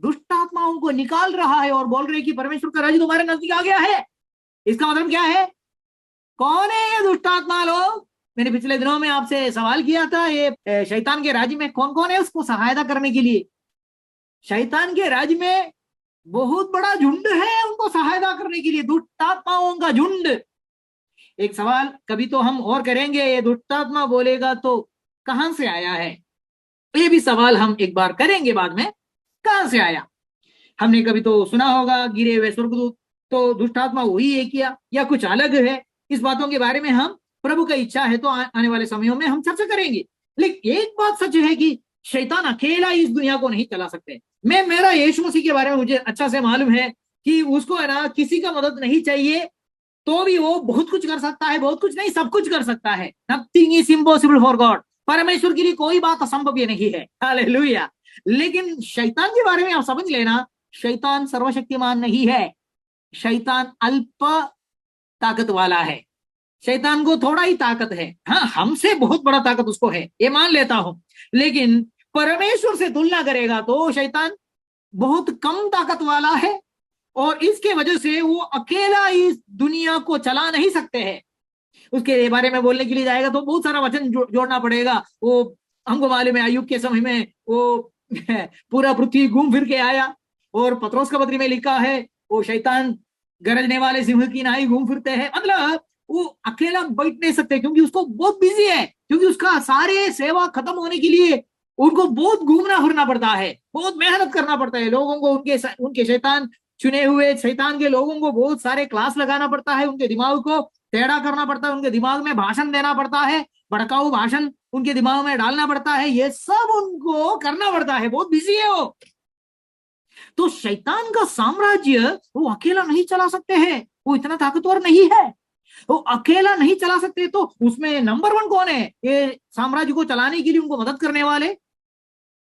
दुष्ट आत्माओं को निकाल रहा है और बोल रहे कि परमेश्वर का राज्य तुम्हारे नजदीक आ गया है। इसका मतलब क्या है? कौन है ये दुष्ट आत्मा लोग? मैंने पिछले दिनों में आपसे सवाल किया था, ये शैतान के राज्य में कौन कौन है उसको सहायता करने के लिए? शैतान के राज्य में बहुत बड़ा झुंड है उनको सहायता करने के लिए, दुष्ट आत्माओं का झुंड। एक सवाल कभी तो हम और करेंगे, ये दुष्ट आत्मा बोलेगा तो कहां से आया है? ये भी सवाल हम एक बार करेंगे बाद में, कहां से आया? हमने कभी तो सुना होगा गिरे हुए स्वर्गदूत, तो दुष्ट आत्मा वही है क्या या कुछ अलग है? इस बातों के बारे में हम, प्रभु का इच्छा है तो आने वाले समयों में हम चर्चा करेंगे। लेकिन एक बात सच है कि शैतान अकेला इस दुनिया को नहीं चला सकते। मैं, मेरा यीशु मसीह के बारे में मुझे अच्छा से मालूम है कि उसको है ना किसी का मदद नहीं चाहिए, तो भी वो बहुत कुछ कर सकता है। बहुत कुछ नहीं, सब कुछ कर सकता है। Nothing is impossible for God. परमेश्वर के लिए कोई बात असंभव नहीं है। हालेलुया। लेकिन शैतान के बारे में आप समझ लेना, शैतान सर्वशक्तिमान नहीं है। शैतान अल्प ताकत वाला है। शैतान को थोड़ा ही ताकत है। हाँ, हमसे बहुत बड़ा ताकत उसको है, ये मान लेता हूं। लेकिन परमेश्वर से तुलना करेगा तो शैतान बहुत कम ताकत वाला है, और इसके वजह से वो अकेला इस दुनिया को चला नहीं सकते हैं। उसके बारे में बोलने के लिए जाएगा तो बहुत सारा वचन जोड़ना पड़ेगा। वो हमको मालूम है, अय्यूब के समय में वो पूरा पृथ्वी घूम फिर के आया, और पत्रोस का पत्री में लिखा है वो शैतान गरजने वाले सिंह की नाई घूम फिरते हैं। मतलब वो अकेला बैठ नहीं सकते, क्योंकि उसको बहुत बिजी है, क्योंकि उसका सारे सेवा खत्म होने के लिए उनको बहुत घूमना फिरना पड़ता है, बहुत मेहनत करना पड़ता है। लोगों को उनके शैतान चुने हुए शैतान के लोगों को बहुत सारे क्लास लगाना पड़ता है, उनके दिमाग को टेढ़ा करना पड़ता है, उनके दिमाग में भाषण देना पड़ता है, भड़काऊ भाषण उनके दिमाग में डालना पड़ता है। ये सब उनको करना पड़ता है, बहुत बिजी है वो। तो शैतान का साम्राज्य वो अकेला नहीं चला सकते हैं, वो इतना ताकतवर नहीं है, वो अकेला नहीं चला सकते। तो उसमें नंबर वन कौन है ये साम्राज्य को चलाने के लिए उनको मदद करने वाले?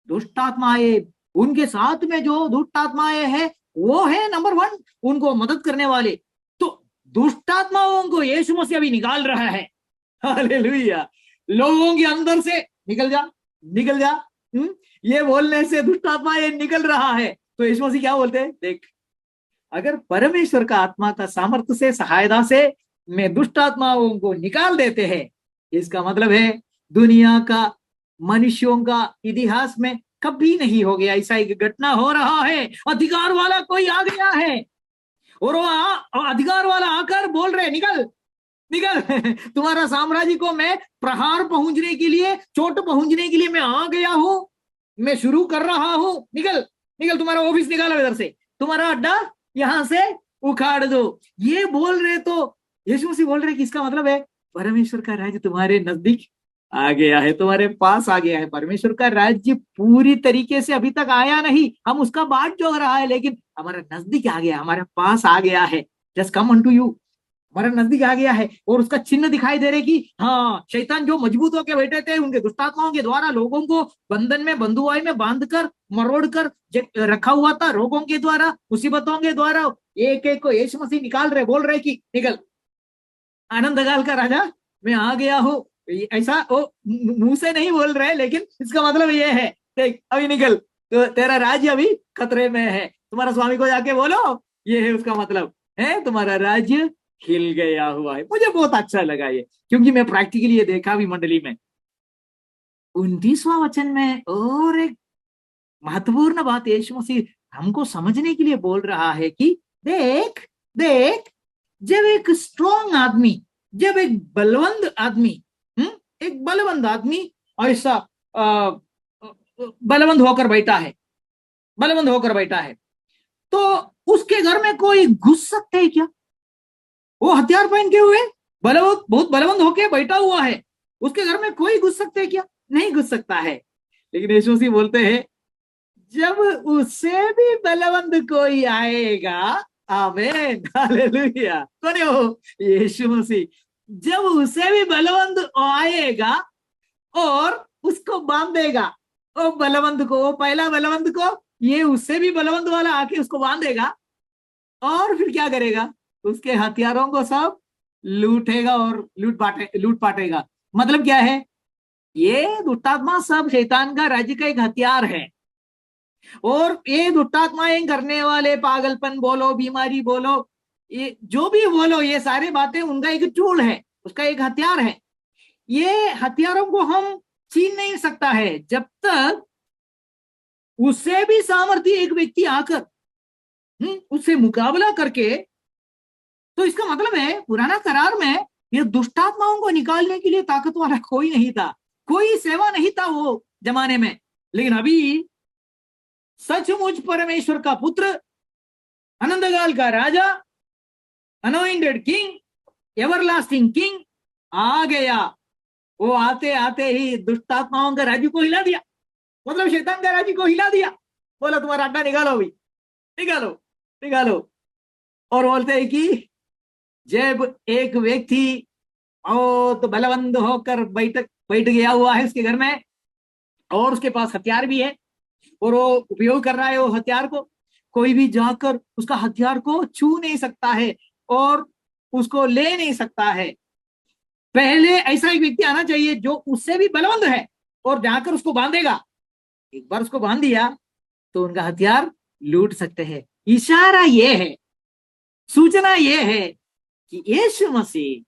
दुष्ट आत्माएं। उनके साथ में जो दुष्ट आत्माएं हैं वो है नंबर वन, उनको मदद करने वाले। तो दुष्ट आत्माओं को यीशु मसीह अभी निकाल रहा है। हालेलुया। लोगों के अंदर से निकल जा, निकल जा। ये बोलने से दुष्ट आत्मा ये निकल रहा है, तो यीशु मसीह क्या बोलते हैं? देख, अगर परमेश्वर का आत्मा का सामर्थ्य से, सहायता से मैं दुष्ट आत्माओं को निकाल देते हैं, इसका मतलब है दुनिया का, मनुष्यों का इतिहास में कभी नहीं हो गया ऐसा एक घटना हो रहा है। अधिकार वाला कोई आ गया है, और वो अधिकार वाला आकर बोल रहे निकल, निकल। तुम्हारा साम्राज्य को मैं प्रहार पहुंचने के लिए, चोट पहुंचने के लिए मैं आ गया हूं, मैं शुरू कर रहा हूं। निकल, निकल, तुम्हारा ऑफिस निकालो इधर से, तुम्हारा अड्डा यहां से उखाड़ दो। ये बोल रहे तो यीशु मसीह बोल रहे कि इसका मतलब है परमेश्वर का राज्य तुम्हारे नजदीक आ गया है, तुम्हारे पास आ गया है। परमेश्वर का राज्य पूरी तरीके से अभी तक आया नहीं, हम उसका बाट जोग रहा है, लेकिन हमारे नजदीक आ गया, हमारे पास आ गया है। जस्ट कम अनटू यू, हमारे नजदीक आ गया है। और उसका चिन्ह दिखाई दे रहे कि हाँ, शैतान जो मजबूत होकर बैठे थे, उनके दुष्टात्माओं के द्वारा लोगों को बंधन में, बंधुआई में बांधकर, मरोड़ कर रखा हुआ था, रोगों के द्वारा, मुसीबतों के द्वारा। एक एक को यीशु मसीह निकाल रहे, बोल रहे कि निकल, आनंद गाल का राजा मैं आ गया हूँ। ऐसा वो मुंह से नहीं बोल रहे, लेकिन इसका मतलब ये है, देख अभी निकल, तो तेरा राज्य अभी खतरे में है। तुम्हारा स्वामी को जाके बोलो, ये है उसका मतलब, है तुम्हारा राज्य हिल गया हुआ है। मुझे बहुत अच्छा लगा ये, क्योंकि मैं प्रैक्टिकली ये देखा भी मंडली में। 29वां वचन में और एक महत्वपूर्ण बात यीशु मसीह हमको समझने के लिए बोल रहा है कि देख, देख, जब एक स्ट्रॉन्ग आदमी, जब एक बलवंत आदमी, एक बलवंत आदमी ऐसा बलवंत होकर बैठा है, बलवंत होकर बैठा है, तो उसके घर में कोई घुस सकते है क्या? वो हथियार पहन के हुए बलवंत, बहुत बलवंत होके बैठा हुआ है, उसके घर में कोई घुस सकते है क्या? नहीं घुस सकता है। लेकिन यीशु मसीह बोलते हैं जब उससे भी बलवंत कोई आएगा, आमीन, हालेलुया। कौन है वो? यीशु मसीह। जब उसे भी बलवंत आएगा और उसको बांधेगा, वो बलवंत को, वो पहला बलवंत को, ये उससे भी बलवंत वाला आके उसको बांधेगा और फिर क्या करेगा? उसके हथियारों को सब लूटेगा और लूट पाटेगा। मतलब क्या है? ये दुष्टात्मा सब शैतान का राज्य का एक हथियार है। और ये दुष्टात्माएं करने वाले, पागलपन बोलो, बीमारी बोलो, ये जो भी बोलो, ये सारी बातें उनका एक टूल है, उसका एक हथियार है। ये हथियारों को हम छीन नहीं सकता है जब तक उससे भी सामर्थ्य एक व्यक्ति आकर उससे मुकाबला करके। तो इसका मतलब है पुराना करार में ये दुष्टात्माओं को निकालने के लिए ताकत वाला कोई नहीं था, कोई सेवा नहीं था वो जमाने में। लेकिन अभी सचमुच परमेश्वर का पुत्र, अनंतकाल का राजा, अनोइंटेड किंग, एवरलास्टिंग किंग आ गया। वो आते आते ही दुष्टात्माओं का राज्य को हिला दिया, मतलब शैतान का राज्य को हिला दिया। बोला तुम्हारा अड्डा निकालो भाई, निकालो निकालो। और बोलते हैं कि जब एक व्यक्ति बहुत बलवंत होकर बैठ गया हुआ है उसके घर में, और उसके पास हथियार भी है और वो उपयोग कर रहा है वो हथियार को, कोई भी जाकर उसका हथियार को छू नहीं सकता है और उसको ले नहीं सकता है। पहले ऐसा एक व्यक्ति आना चाहिए जो उससे भी बलवंत है और जाकर उसको बांधेगा। एक बार उसको बांध दिया तो उनका हथियार लूट सकते हैं। इशारा यह है, सूचना यह है कि यीशु मसीह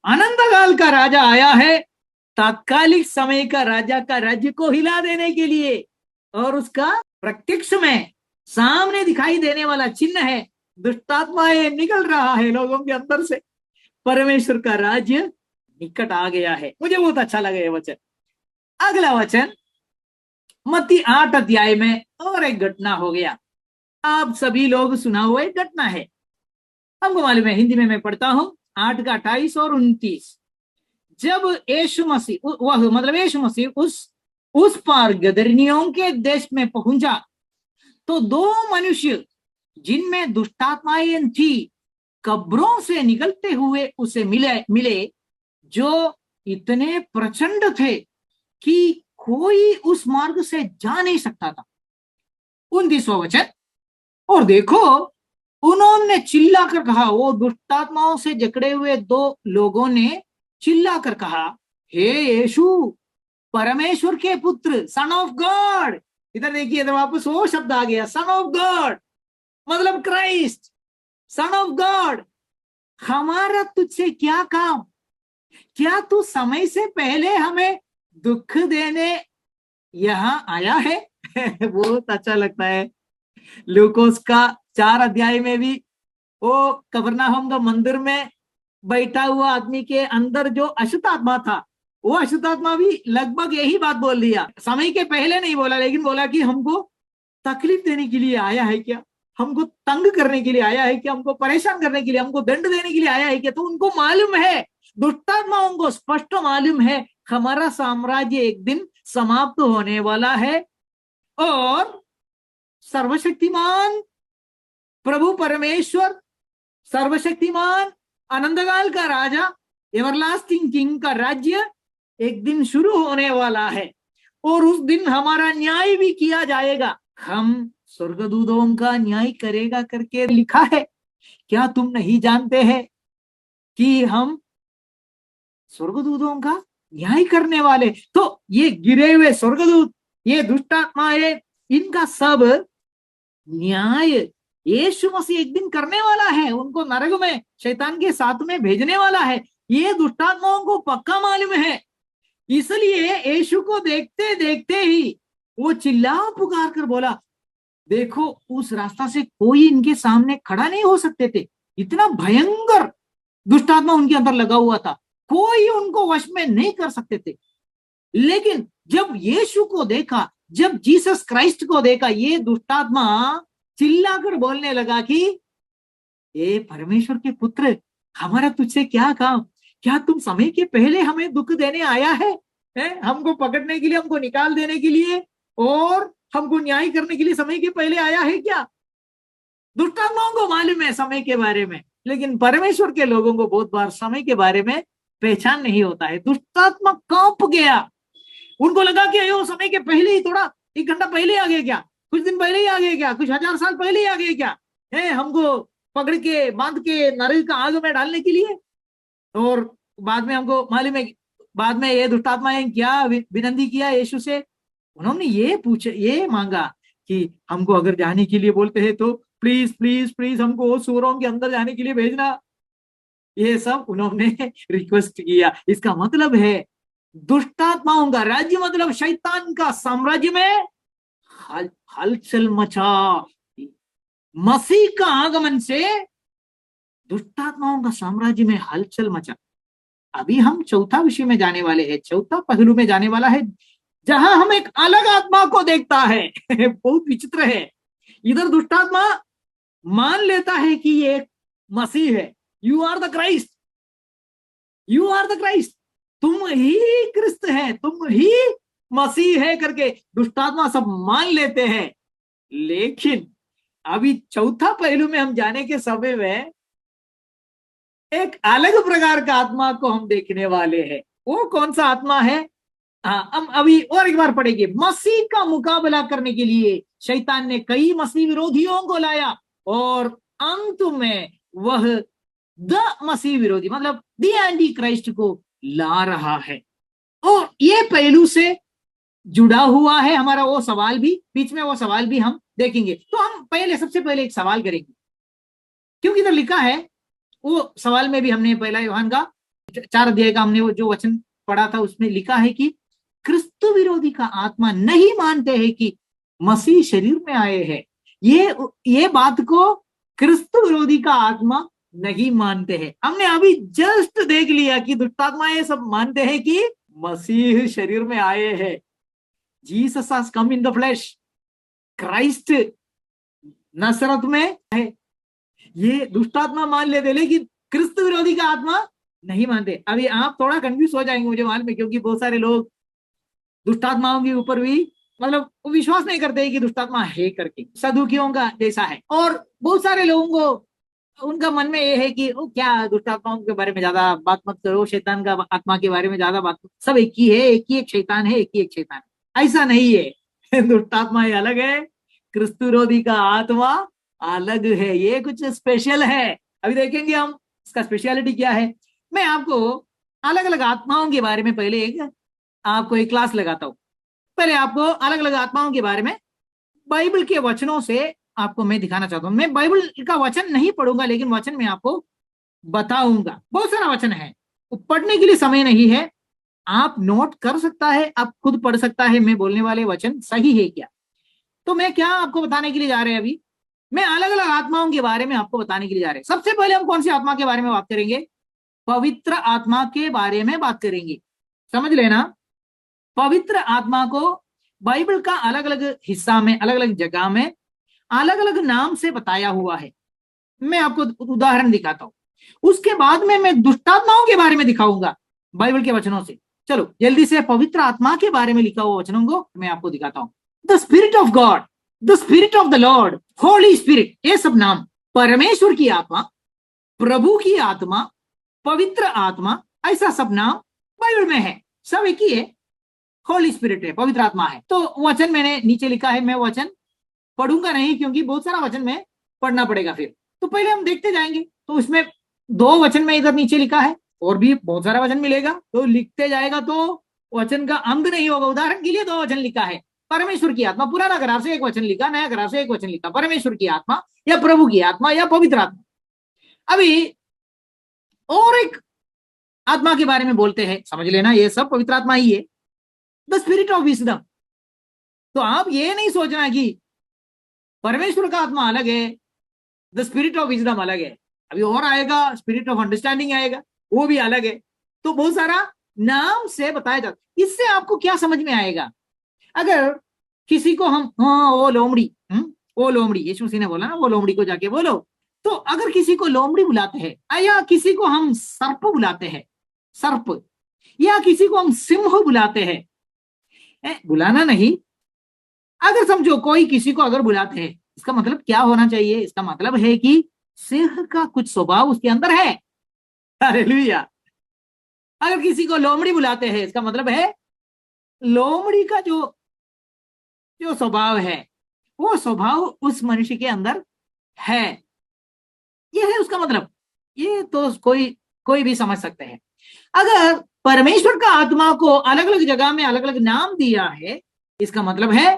अनंत काल का राजा आया है, तात्कालिक समय का राजा का राज्य को हिला देने के लिए। और उसका प्रत्यक्ष में सामने दिखाई देने वाला चिन्ह है, दुष्टात्माएं निकल रहा है लोगों के अंदर से, परमेश्वर का राज्य निकट आ गया है। मुझे बहुत अच्छा लगा ये वचन। अगला वचन मत्ती 8 अध्याय में और एक घटना हो गया। आप सभी लोग सुना हुआ एक घटना है, हमको मालूम है, हिंदी में मैं पढ़ता हूं 8 का 28 और 29। जब यीशु मसीह, वह मतलब यीशु मसीह उस पार गदरनियों के देश में पहुंचा तो दो मनुष्य जिनमें दुष्टात्माएं थी कब्रों से निकलते हुए उसे मिले जो इतने प्रचंड थे कि कोई उस मार्ग से जा नहीं सकता था। 29वां वचन, और देखो उन्होंने चिल्ला कर कहा, वो दुष्टात्माओं से जकड़े हुए दो लोगों ने चिल्ला कर कहा, हे यीशु परमेश्वर के पुत्र, सन ऑफ गॉड। इधर देखिए, इधर वापस वो शब्द आ गया, सन ऑफ गॉड, मतलब क्राइस्ट, सन ऑफ गॉड, हमारा तुझसे क्या काम? क्या तू समय से पहले हमें दुख देने यहां आया है? बहुत अच्छा लगता है। लूकोस का 4 अध्याय में भी वो कफरनहूम का मंदिर में बैठा हुआ आदमी के अंदर जो अशुद्ध आत्मा था, वो अशुद्ध आत्मा भी लगभग यही बात बोल दिया। समय के पहले नहीं बोला, लेकिन बोला कि हमको तकलीफ देने के लिए आया है क्या? हमको तंग करने के लिए आया है क्या? हमको परेशान करने के लिए, हमको दंड देने के लिए आया है क्या? तो उनको मालूम है, दुष्टात्माओं को स्पष्ट मालूम है, हमारा साम्राज्य एक दिन समाप्त होने वाला है और सर्वशक्तिमान प्रभु परमेश्वर, सर्वशक्तिमान अनंतकाल का राजा, एवरलास्टिंग किंग का राज्य एक दिन शुरू होने वाला है और उस दिन हमारा न्याय भी किया जाएगा। हम स्वर्गदूतों का न्याय करेगा करके लिखा है। क्या तुम नहीं जानते हैं कि हम स्वर्गदूतों का न्याय करने वाले? तो ये गिरे हुए स्वर्गदूत, ये दुष्टात्माएं, इनका सब न्याय यीशु मसीह एक दिन करने वाला है। उनको नरक में शैतान के साथ में भेजने वाला है। ये दुष्टात्माओं को पक्का मालूम है, इसलिए यीशु को देखते देखते ही वो चिल्ला पुकार कर बोला, देखो उस रास्ता से कोई इनके सामने खड़ा नहीं हो सकते थे। इतना भयंकर दुष्टात्मा उनके अंदर लगा हुआ था, कोई उनको वश में नहीं कर सकते थे। लेकिन जब यीशु को देखा, जब जीसस क्राइस्ट को देखा, ये दुष्टात्मा चिल्लाकर बोलने लगा कि ये परमेश्वर के पुत्र, हमारा तुझसे क्या काम? क्या तुम समय के पहले हमें दुख देने आया है? हमको पकड़ने के लिए, हमको निकाल देने के लिए और हमको न्याय करने के लिए समय के पहले आया है क्या? दुष्टात्माओं को मालूम है समय के बारे में, लेकिन परमेश्वर के लोगों को बहुत बार समय के बारे में पहचान नहीं होता है। दुष्टात्मा कांप गया, उनको लगा कि अयो समय के पहले ही, थोड़ा 1 घंटा पहले आ गए क्या, कुछ दिन पहले ही आ गए क्या, कुछ 1000 साल पहले ही आ गए क्या, है हमको पकड़ के बांध के नरक का आग में डालने के लिए। और बाद में हमको मालूम है, बाद में ये दुष्टात्माएं क्या विनती किया यीशु से, उन्होंने ये मांगा कि हमको अगर जाने के लिए बोलते हैं तो प्लीज प्लीज प्लीज हमको सूरों के अंदर जाने के लिए भेजना। ये सब उन्होंने रिक्वेस्ट किया। इसका मतलब है दुष्टात्माओं का राज्य, मतलब शैतान का साम्राज्य में हलचल मचा। मसीह का आगमन से दुष्टात्माओं का साम्राज्य में हलचल मचा। अभी हम चौथा विषय में जाने वाले हैं, चौथा पहलू में जाने वाला है, जहां हम एक अलग आत्मा को देखता है। बहुत विचित्र है। इधर दुष्टात्मा मान लेता है कि ये मसीह है, you are the Christ, you are the Christ, तुम ही क्रिस्त है, तुम ही मसीह है करके दुष्टात्मा सब मान लेते हैं। लेकिन अभी चौथा पहलू में हम जाने के समय में एक अलग प्रकार का आत्मा को हम देखने वाले हैं। वो कौन सा आत्मा है? हाँ, हम अभी और एक बार पढ़ेंगे। मसीह का मुकाबला करने के लिए शैतान ने कई मसीह विरोधियों को लाया और अंत में वह द मसीह विरोधी, मतलब द एंटी क्राइस्ट को ला रहा है। और ये पहलू से जुड़ा हुआ है हमारा वो सवाल भी, बीच में वो सवाल भी हम देखेंगे। तो हम सबसे पहले एक सवाल करेंगे, क्योंकि इधर लिखा है, वो सवाल में भी हमने पहला यूहन्ना का 4 अध्याय का हमने वो जो वचन पढ़ा था, उसमें लिखा है कि क्रिस्तु विरोधी का आत्मा नहीं मानते हैं कि मसीह शरीर में आए हैं। ये बात को क्रिस्तु विरोधी का आत्मा नहीं मानते हैं। हमने अभी जस्ट देख लिया कि दुष्टात्मा ये सब मानते हैं कि मसीह शरीर में आए हैं। Jesus has come in the flesh, Christ Nusrat में है, ये दुष्टात्मा मान लेते, लेकिन क्रिस्त विरोधी का आत्मा नहीं मानते। अभी आप थोड़ा कंफ्यूज हो जाएंगे मुझे मालूम है, क्योंकि बहुत सारे लोग दुष्टात्माओं के ऊपर भी मतलब विश्वास नहीं करते कि दुष्टात्मा है करके, सदुकियों का जैसा है। और बहुत सारे लोगों को उनका मन में ये है कि वो क्या, दुष्टात्माओं के बारे में ज्यादा बात मत करो, शैतान का आत्मा के बारे में ज्यादा बात, सब एक ही है, एक ही एक शैतान है, एक ही एक शैतान है। ऐसा नहीं है। दुष्टात्मा ये अलग है, क्रिस्त विरोधी का आत्मा अलग है, ये कुछ स्पेशल है। अभी देखेंगे हम इसका स्पेशलिटी क्या है। मैं आपको अलग अलग आत्माओं के बारे में पहले आपको एक क्लास लगाता हूं। पहले आपको अलग अलग आत्माओं के बारे में बाइबल के वचनों से आपको मैं दिखाना चाहता हूं। मैं बाइबल का वचन नहीं पढ़ूंगा, लेकिन वचन में आपको बताऊंगा। बहुत सारा वचन है, पढ़ने के लिए समय नहीं है, आप नोट कर सकता है, आप खुद पढ़ सकता है मैं बोलने वाले वचन सही है क्या। तो मैं क्या आपको बताने के लिए जा रहे हैं, अभी मैं अलग अलग आत्माओं के बारे में आपको बताने के लिए जा रहे हैं। सबसे पहले हम कौन सी आत्मा के बारे में बात करेंगे? पवित्र आत्मा के बारे में बात करेंगे। समझ लेना, पवित्र आत्मा को बाइबल का अलग अलग हिस्सा में, अलग अलग जगह में अलग अलग नाम से बताया हुआ है। मैं आपको उदाहरण दिखाता हूं, उसके बाद में मैं दुष्टात्माओं के बारे में दिखाऊंगा बाइबल के वचनों से। चलो जल्दी से पवित्र आत्मा के बारे में लिखा हुआ वचनों को मैं आपको दिखाता हूं। The spirit of God, the spirit of the Lord, Holi spirit, ये सब नाम, परमेश्वर की आत्मा, प्रभु की आत्मा, पवित्र आत्मा, ऐसा सब नाम बाइबल में है। सब एक ही है, होली स्पिरिट है, पवित्र आत्मा है। तो वचन मैंने नीचे लिखा है, मैं वचन पढ़ूंगा नहीं क्योंकि बहुत सारा वचन में पढ़ना पड़ेगा फिर। तो पहले हम देखते जाएंगे। तो उसमें 2 वचन में इधर नीचे लिखा है, और भी बहुत सारा वचन मिलेगा, तो लिखते जाएगा तो वचन का अंत नहीं होगा। उदाहरण के लिए 2 वचन लिखा है, परमेश्वर की आत्मा, पुराना करार से एक वचन लिखा, नया करार से एक वचन लिखा, परमेश्वर की आत्मा या प्रभु की आत्मा या पवित्र आत्मा। अभी और एक आत्मा के बारे में बोलते हैं, समझ लेना ये सब पवित्र आत्मा ही है, द स्पिरिट ऑफ विजडम। तो आप ये नहीं सोचना कि परमेश्वर का आत्मा अलग है, द स्पिरिट ऑफ विजडम अलग है। अभी और आएगा, स्पिरिट ऑफ अंडरस्टैंडिंग आएगा, वो भी अलग है। तो बहुत सारा नाम से बताया जाता है। इससे आपको क्या समझ में आएगा? अगर किसी को हम वो लोमड़ी, वो लोमड़ी, यीशु मसीह ने बोला ना, वो लोमड़ी को जाके बोलो। तो अगर किसी को लोमड़ी बुलाते हैं या किसी को हम सर्प बुलाते हैं, सर्प, या किसी को हम सिंह बुलाते हैं, बुलाना नहीं, अगर समझो कोई किसी को अगर बुलाते हैं, इसका मतलब क्या होना चाहिए? इसका मतलब है कि सिंह का कुछ स्वभाव उसके अंदर है। हालेलुया। अगर किसी को लोमड़ी बुलाते हैं, इसका मतलब है लोमड़ी का जो जो स्वभाव है, वो स्वभाव उस मनुष्य के अंदर है। ये है उसका मतलब। ये तो कोई कोई भी समझ सकते हैं। अगर परमेश्वर का आत्मा को अलग अलग जगह में अलग अलग नाम दिया है, इसका मतलब है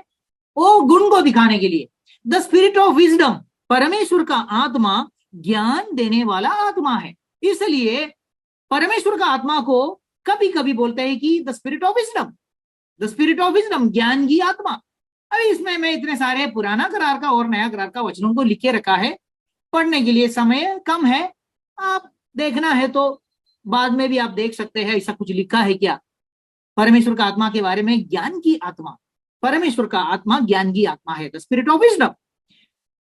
वो गुण को दिखाने के लिए। द स्पिरिट ऑफ विजडम, परमेश्वर का आत्मा ज्ञान देने वाला आत्मा है, इसलिए परमेश्वर का आत्मा को कभी कभी बोलते हैं कि the spirit of wisdom, the spirit of wisdom, ज्ञान की आत्मा। अभी इसमें मैं इतने सारे पुराना करार का और नया करार का वचनों को लिख के रखा है, पढ़ने के लिए समय कम है। आप देखना है तो बाद में भी आप देख सकते हैं ऐसा कुछ लिखा है क्या परमेश्वर का आत्मा के बारे में। ज्ञान की आत्मा, परमेश्वर का आत्मा ज्ञान की आत्मा है, द स्पिरिट ऑफ विजडम।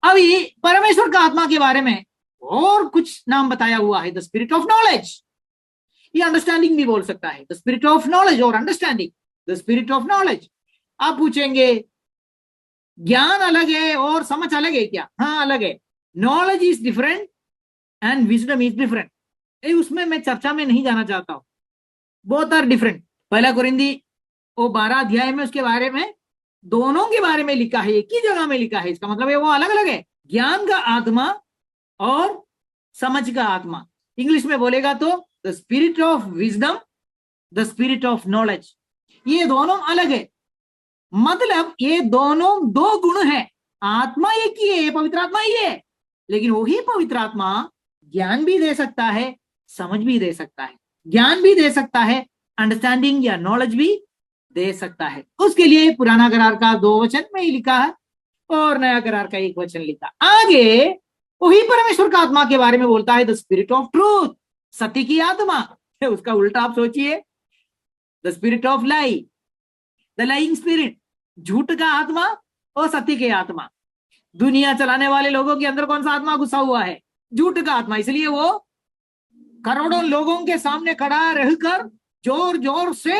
अभी परमेश्वर का आत्मा के बारे में और कुछ नाम बताया हुआ है, द स्पिरिट ऑफ नॉलेज, ये अंडरस्टैंडिंग भी बोल सकता है, द स्पिरिट ऑफ नॉलेज और understanding, the spirit of knowledge. आप पूछेंगे ज्ञान अलग है और समझ अलग है क्या? हाँ अलग है। Knowledge is different and wisdom is different. उसमें मैं चर्चा में नहीं जाना चाहता हूं, बोथ आर डिफरेंट। पहला कुरिन्दी वो 12 अध्याय में उसके बारे में, दोनों के बारे में लिखा है, एक ही जगह में लिखा है, इसका मतलब है वो अलग अलग है। ज्ञान का आत्मा और समझ का आत्मा, इंग्लिश में बोलेगा तो the spirit of wisdom, the spirit of knowledge, ये दोनों अलग है। मतलब ये दोनों दो गुण है, आत्मा एक ही है, पवित्र आत्मा ही है, लेकिन वही पवित्र आत्मा ज्ञान भी दे सकता है, समझ भी दे सकता है, ज्ञान भी दे सकता है, अंडरस्टैंडिंग या नॉलेज भी दे सकता है। उसके लिए पुराना करार का 2 वचन में ही लिखा है और नया करार का 1 वचन लिखा। आगे वही परमेश्वर का आत्मा के बारे में बोलता है, द स्पिरिट ऑफ ट्रूथ, सत्य की आत्मा। उसका उल्टा आप सोचिए, the spirit of lie, the lying spirit, झूठ का आत्मा और सत्य के आत्मा। दुनिया चलाने वाले लोगों के अंदर कौन सा आत्मा घुसा हुआ है? झूठ का आत्मा। इसलिए वो करोड़ों लोगों के सामने खड़ा रहकर जोर जोर से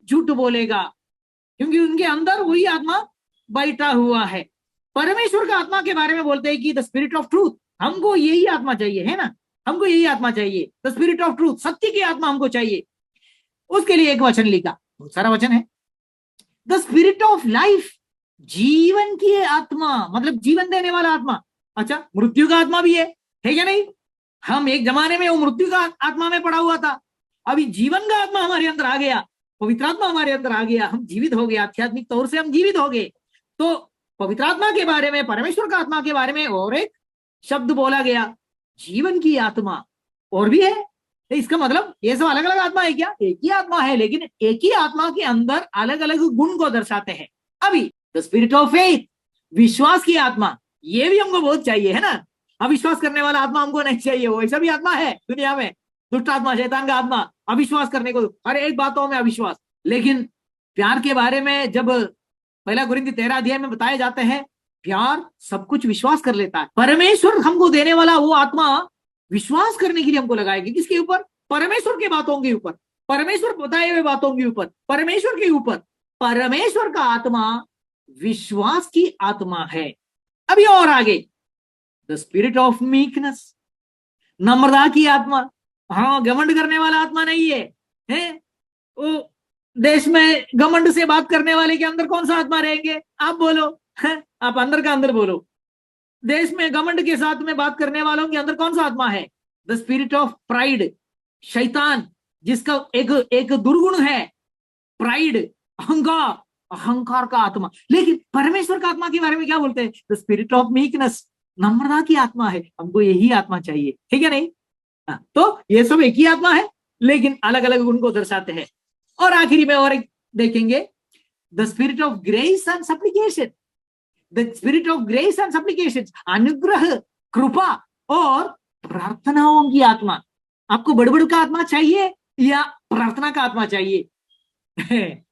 झूठ बोलेगा, क्योंकि उनके अंदर वही आत्मा बैठा हुआ है। परमेश्वर का आत्मा के बारे में बोलते हैं कि द स्पिरिट ऑफ ट्रूथ, हमको यही आत्मा चाहिए, है ना, हमको यही आत्मा चाहिए, द स्पिरिट ऑफ ट्रूथ, सत्य की आत्मा हमको चाहिए। उसके लिए 1 वचन लिखा, बहुत सारा वचन है। द स्पिरिट ऑफ लाइफ, जीवन की आत्मा, मतलब जीवन देने वाला आत्मा। अच्छा, मृत्यु का आत्मा भी है क्या नहीं? हम एक जमाने में वो मृत्यु का आत्मा में पड़ा हुआ था, अभी जीवन का आत्मा हमारे अंदर आ गया, पवित्र आत्मा हमारे अंदर आ गया, हम जीवित हो गए, आध्यात्मिक तौर से हम जीवित हो गए। तो पवित्र आत्मा के बारे में, परमेश्वर का आत्मा के बारे में और एक शब्द बोला गया, जीवन की आत्मा, और भी है। इसका मतलब ये सब अलग अलग आत्मा है क्या? एक ही आत्मा है, लेकिन एक ही आत्मा के अंदर अलग अलग गुण को दर्शाते हैं। अभी द स्पिरिट ऑफ फेथ, विश्वास की आत्मा, ये भी हमको बहुत चाहिए, है ना। अविश्वास करने वाला आत्मा हमको नहीं चाहिए, वो ऐसा भी आत्मा है दुनिया में, दुष्ट आत्मा, शैतान का आत्मा, अविश्वास करने को, हर एक बातों में अविश्वास। लेकिन प्यार के बारे में जब पहला कुरिन्ती 13 अध्याय में बताए जाते हैं, प्यार सब कुछ विश्वास कर लेता है। परमेश्वर हमको देने वाला वो आत्मा विश्वास करने के लिए हमको लगाएगी। किसके ऊपर? परमेश्वर के बातों के ऊपर, परमेश्वर बताए हुए बातों के ऊपर, परमेश्वर के ऊपर। परमेश्वर का आत्मा विश्वास की आत्मा है। अभी और आगे, द स्पिरिट ऑफ मीकनेस, नम्रता की आत्मा। हाँ, घमंड करने वाला आत्मा नहीं है, हैं? वो देश में घमंड से बात करने वाले के अंदर कौन सा आत्मा रहेंगे? आप बोलो, हैं? आप अंदर का अंदर बोलो। देश में घमंड के साथ में बात करने वालों के अंदर कौन सा आत्मा है? द स्पिरिट ऑफ प्राइड, शैतान, जिसका एक एक दुर्गुण है प्राइड, अहंकार, अहंकार का आत्मा। लेकिन परमेश्वर का आत्मा के बारे में क्या बोलते हैं? द स्पिरिट ऑफ मीकनेस, नम्रता की आत्मा है। हमको यही आत्मा चाहिए, ठीक है नहीं? तो ये सब एक ही आत्मा है, लेकिन अलग अलग गुण को दर्शाते हैं। और आखिरी में और एक देखेंगे, the spirit of grace and supplication, the spirit of grace and supplication, अनुग्रह, कृपा और प्रार्थनाओं की आत्मा। आपको बड़बड़ का आत्मा चाहिए या प्रार्थना का आत्मा चाहिए?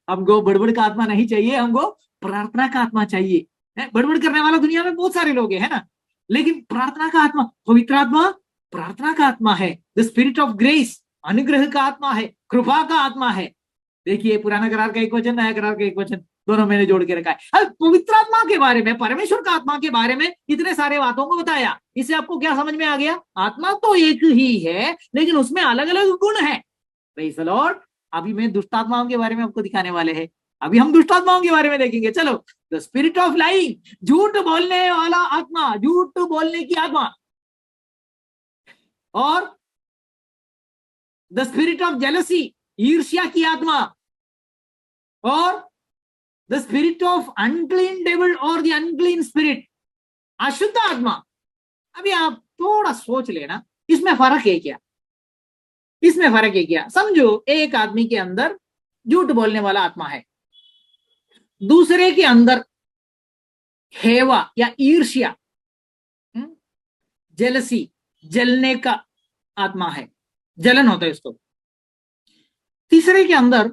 हमको बड़बड़ का आत्मा नहीं चाहिए, हमको प्रार्थना का आत्मा चाहिए। बड़बड़ करने वाला दुनिया में बहुत सारे लोग हैं ना, लेकिन प्रार्थना का आत्मा, पवित्र आत्मा प्रार्थना का आत्मा है। द स्पिरिट ऑफ ग्रेस, अनुग्रह का आत्मा है, कृपा का आत्मा है। देखिए, पुराना करार का एक वचन, नया करार का एक वचन, दोनों मैंने जोड़ के रखा है। अब पवित्र आत्मा के बारे में, परमेश्वर का आत्मा के बारे में इतने सारे बातों को बताया। इससे आपको क्या समझ में आ गया? आत्मा तो एक ही है, लेकिन उसमें अलग अलग गुण है। Praise the Lord. अभी मैं दुष्ट आत्माओं के बारे में आपको दिखाने वाले हैं। अभी हम दुष्ट आत्माओं के बारे में देखेंगे। चलो, द स्पिरिट ऑफ लाइंग, झूठ बोलने वाला आत्मा, झूठ बोलने की आत्मा। और द स्पिरिट ऑफ जेलसी, ईर्ष्या की आत्मा। और the spirit of unclean devil और द अनक्लीन स्पिरिट, अशुद्ध आत्मा। अभी आप थोड़ा सोच लेना, इसमें फर्क है क्या? इसमें फर्क है क्या? समझो, एक आदमी के अंदर झूठ बोलने वाला आत्मा है, दूसरे के अंदर हेवा या ईर्ष्या, जेलसी, जलने का आत्मा है, जलन होता है उसको। तीसरे के अंदर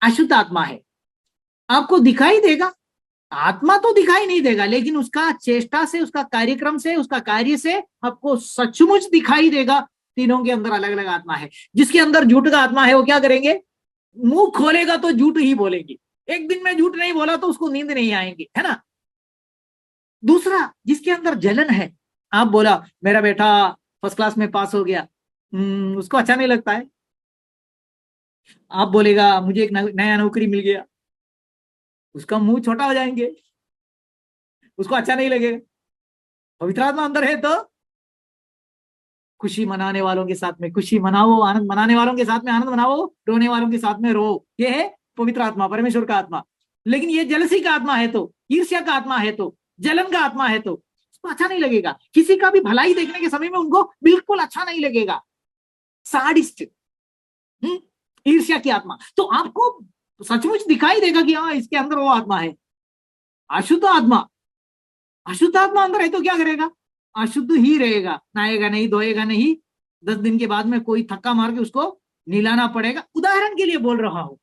अशुद्ध आत्मा है। आपको दिखाई देगा, आत्मा तो दिखाई नहीं देगा, लेकिन उसका चेष्टा से, उसका कार्यक्रम से, उसका कार्य से आपको सचमुच दिखाई देगा। तीनों के अंदर अलग अलग आत्मा है। जिसके अंदर झूठ का आत्मा है, वो क्या करेंगे? मुंह खोलेगा तो झूठ ही बोलेंगे। एक दिन में झूठ नहीं बोला तो उसको नींद नहीं आएंगी, है ना। दूसरा, जिसके अंदर जलन है, आप बोला मेरा बेटा फर्स्ट क्लास में पास हो गया, उसको अच्छा नहीं लगता है। आप बोलेगा मुझे एक नया नौकरी मिल गया, उसका मुंह छोटा हो जाएंगे, उसको अच्छा नहीं लगेगा। पवित्र आत्मा अंदर है तो खुशी मनाने वालों के साथ में खुशी मनाओ, आनंद मनाने वालों के साथ में आनंद मनाओ, रोने वालों के साथ में रो। ये है पवित्र आत्मा, परमेश्वर का आत्मा। लेकिन ये जलसी का आत्मा है तो, ईर्ष्या का आत्मा है तो, जलन का आत्मा है तो उसको अच्छा नहीं लगेगा। किसी का भी भलाई देखने के समय में उनको बिल्कुल अच्छा नहीं लगेगा। साडिस्ट, ईर्ष्या की आत्मा। तो आपको सचमुच दिखाई देगा कि हाँ, इसके अंदर वो आत्मा है। अशुद्ध आत्मा, अशुद्ध आत्मा अंदर है तो क्या करेगा? अशुद्ध ही रहेगा, नहाएगा नहीं, धोएगा नहीं। 10 दिन के बाद में कोई थक्का मार के उसको निलाना पड़ेगा। उदाहरण के लिए बोल रहा हूं,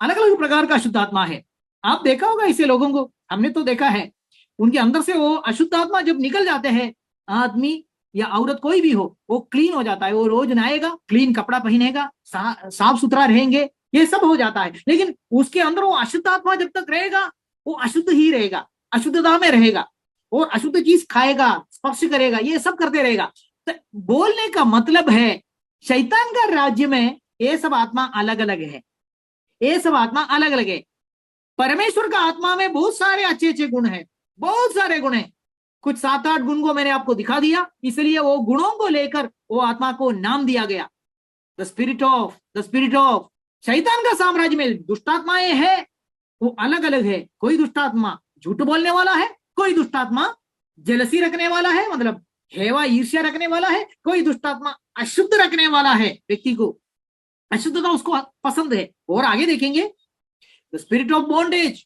अलग अलग प्रकार का अशुद्ध आत्मा है। आप देखा होगा ऐसे लोगों को, हमने तो देखा है। उनके अंदर से वो अशुद्ध आत्मा जब निकल जाते हैं, आदमी या औरत कोई भी हो, वो क्लीन हो जाता है। वो रोज नहाएगा, क्लीन कपड़ा पहनेगा, साफ सुथरा रहेंगे, ये सब हो जाता है। लेकिन उसके अंदर वो अशुद्ध आत्मा जब तक रहेगा, वो अशुद्ध ही रहेगा, अशुद्धता में रहेगा, और अशुद्ध चीज खाएगा, स्पर्श करेगा, ये सब करते रहेगा। तो बोलने का मतलब है, शैतान का राज्य में ये सब आत्मा अलग अलग है। ये सब आत्मा अलग अलग है। परमेश्वर का आत्मा में बहुत सारे अच्छे अच्छे गुण हैं, बहुत सारे गुण हैं। कुछ 7-8 गुण को मैंने आपको दिखा दिया, इसलिए वो गुणों को लेकर वो आत्मा को नाम दिया गया, द स्पिरिट ऑफ। शैतान का साम्राज्य में दुष्ट आत्माएं है, वो अलग अलग है। कोई दुष्ट आत्मा झूठ बोलने वाला है, कोई दुष्ट आत्मा जेलसी रखने वाला है, मतलब हेवा ईर्ष्या रखने वाला है। कोई दुष्ट आत्मा अशुद्ध रखने वाला है, व्यक्ति को अशुद्धता उसको पसंद है। और आगे देखेंगे, द स्पिरिट ऑफ बॉन्डेज,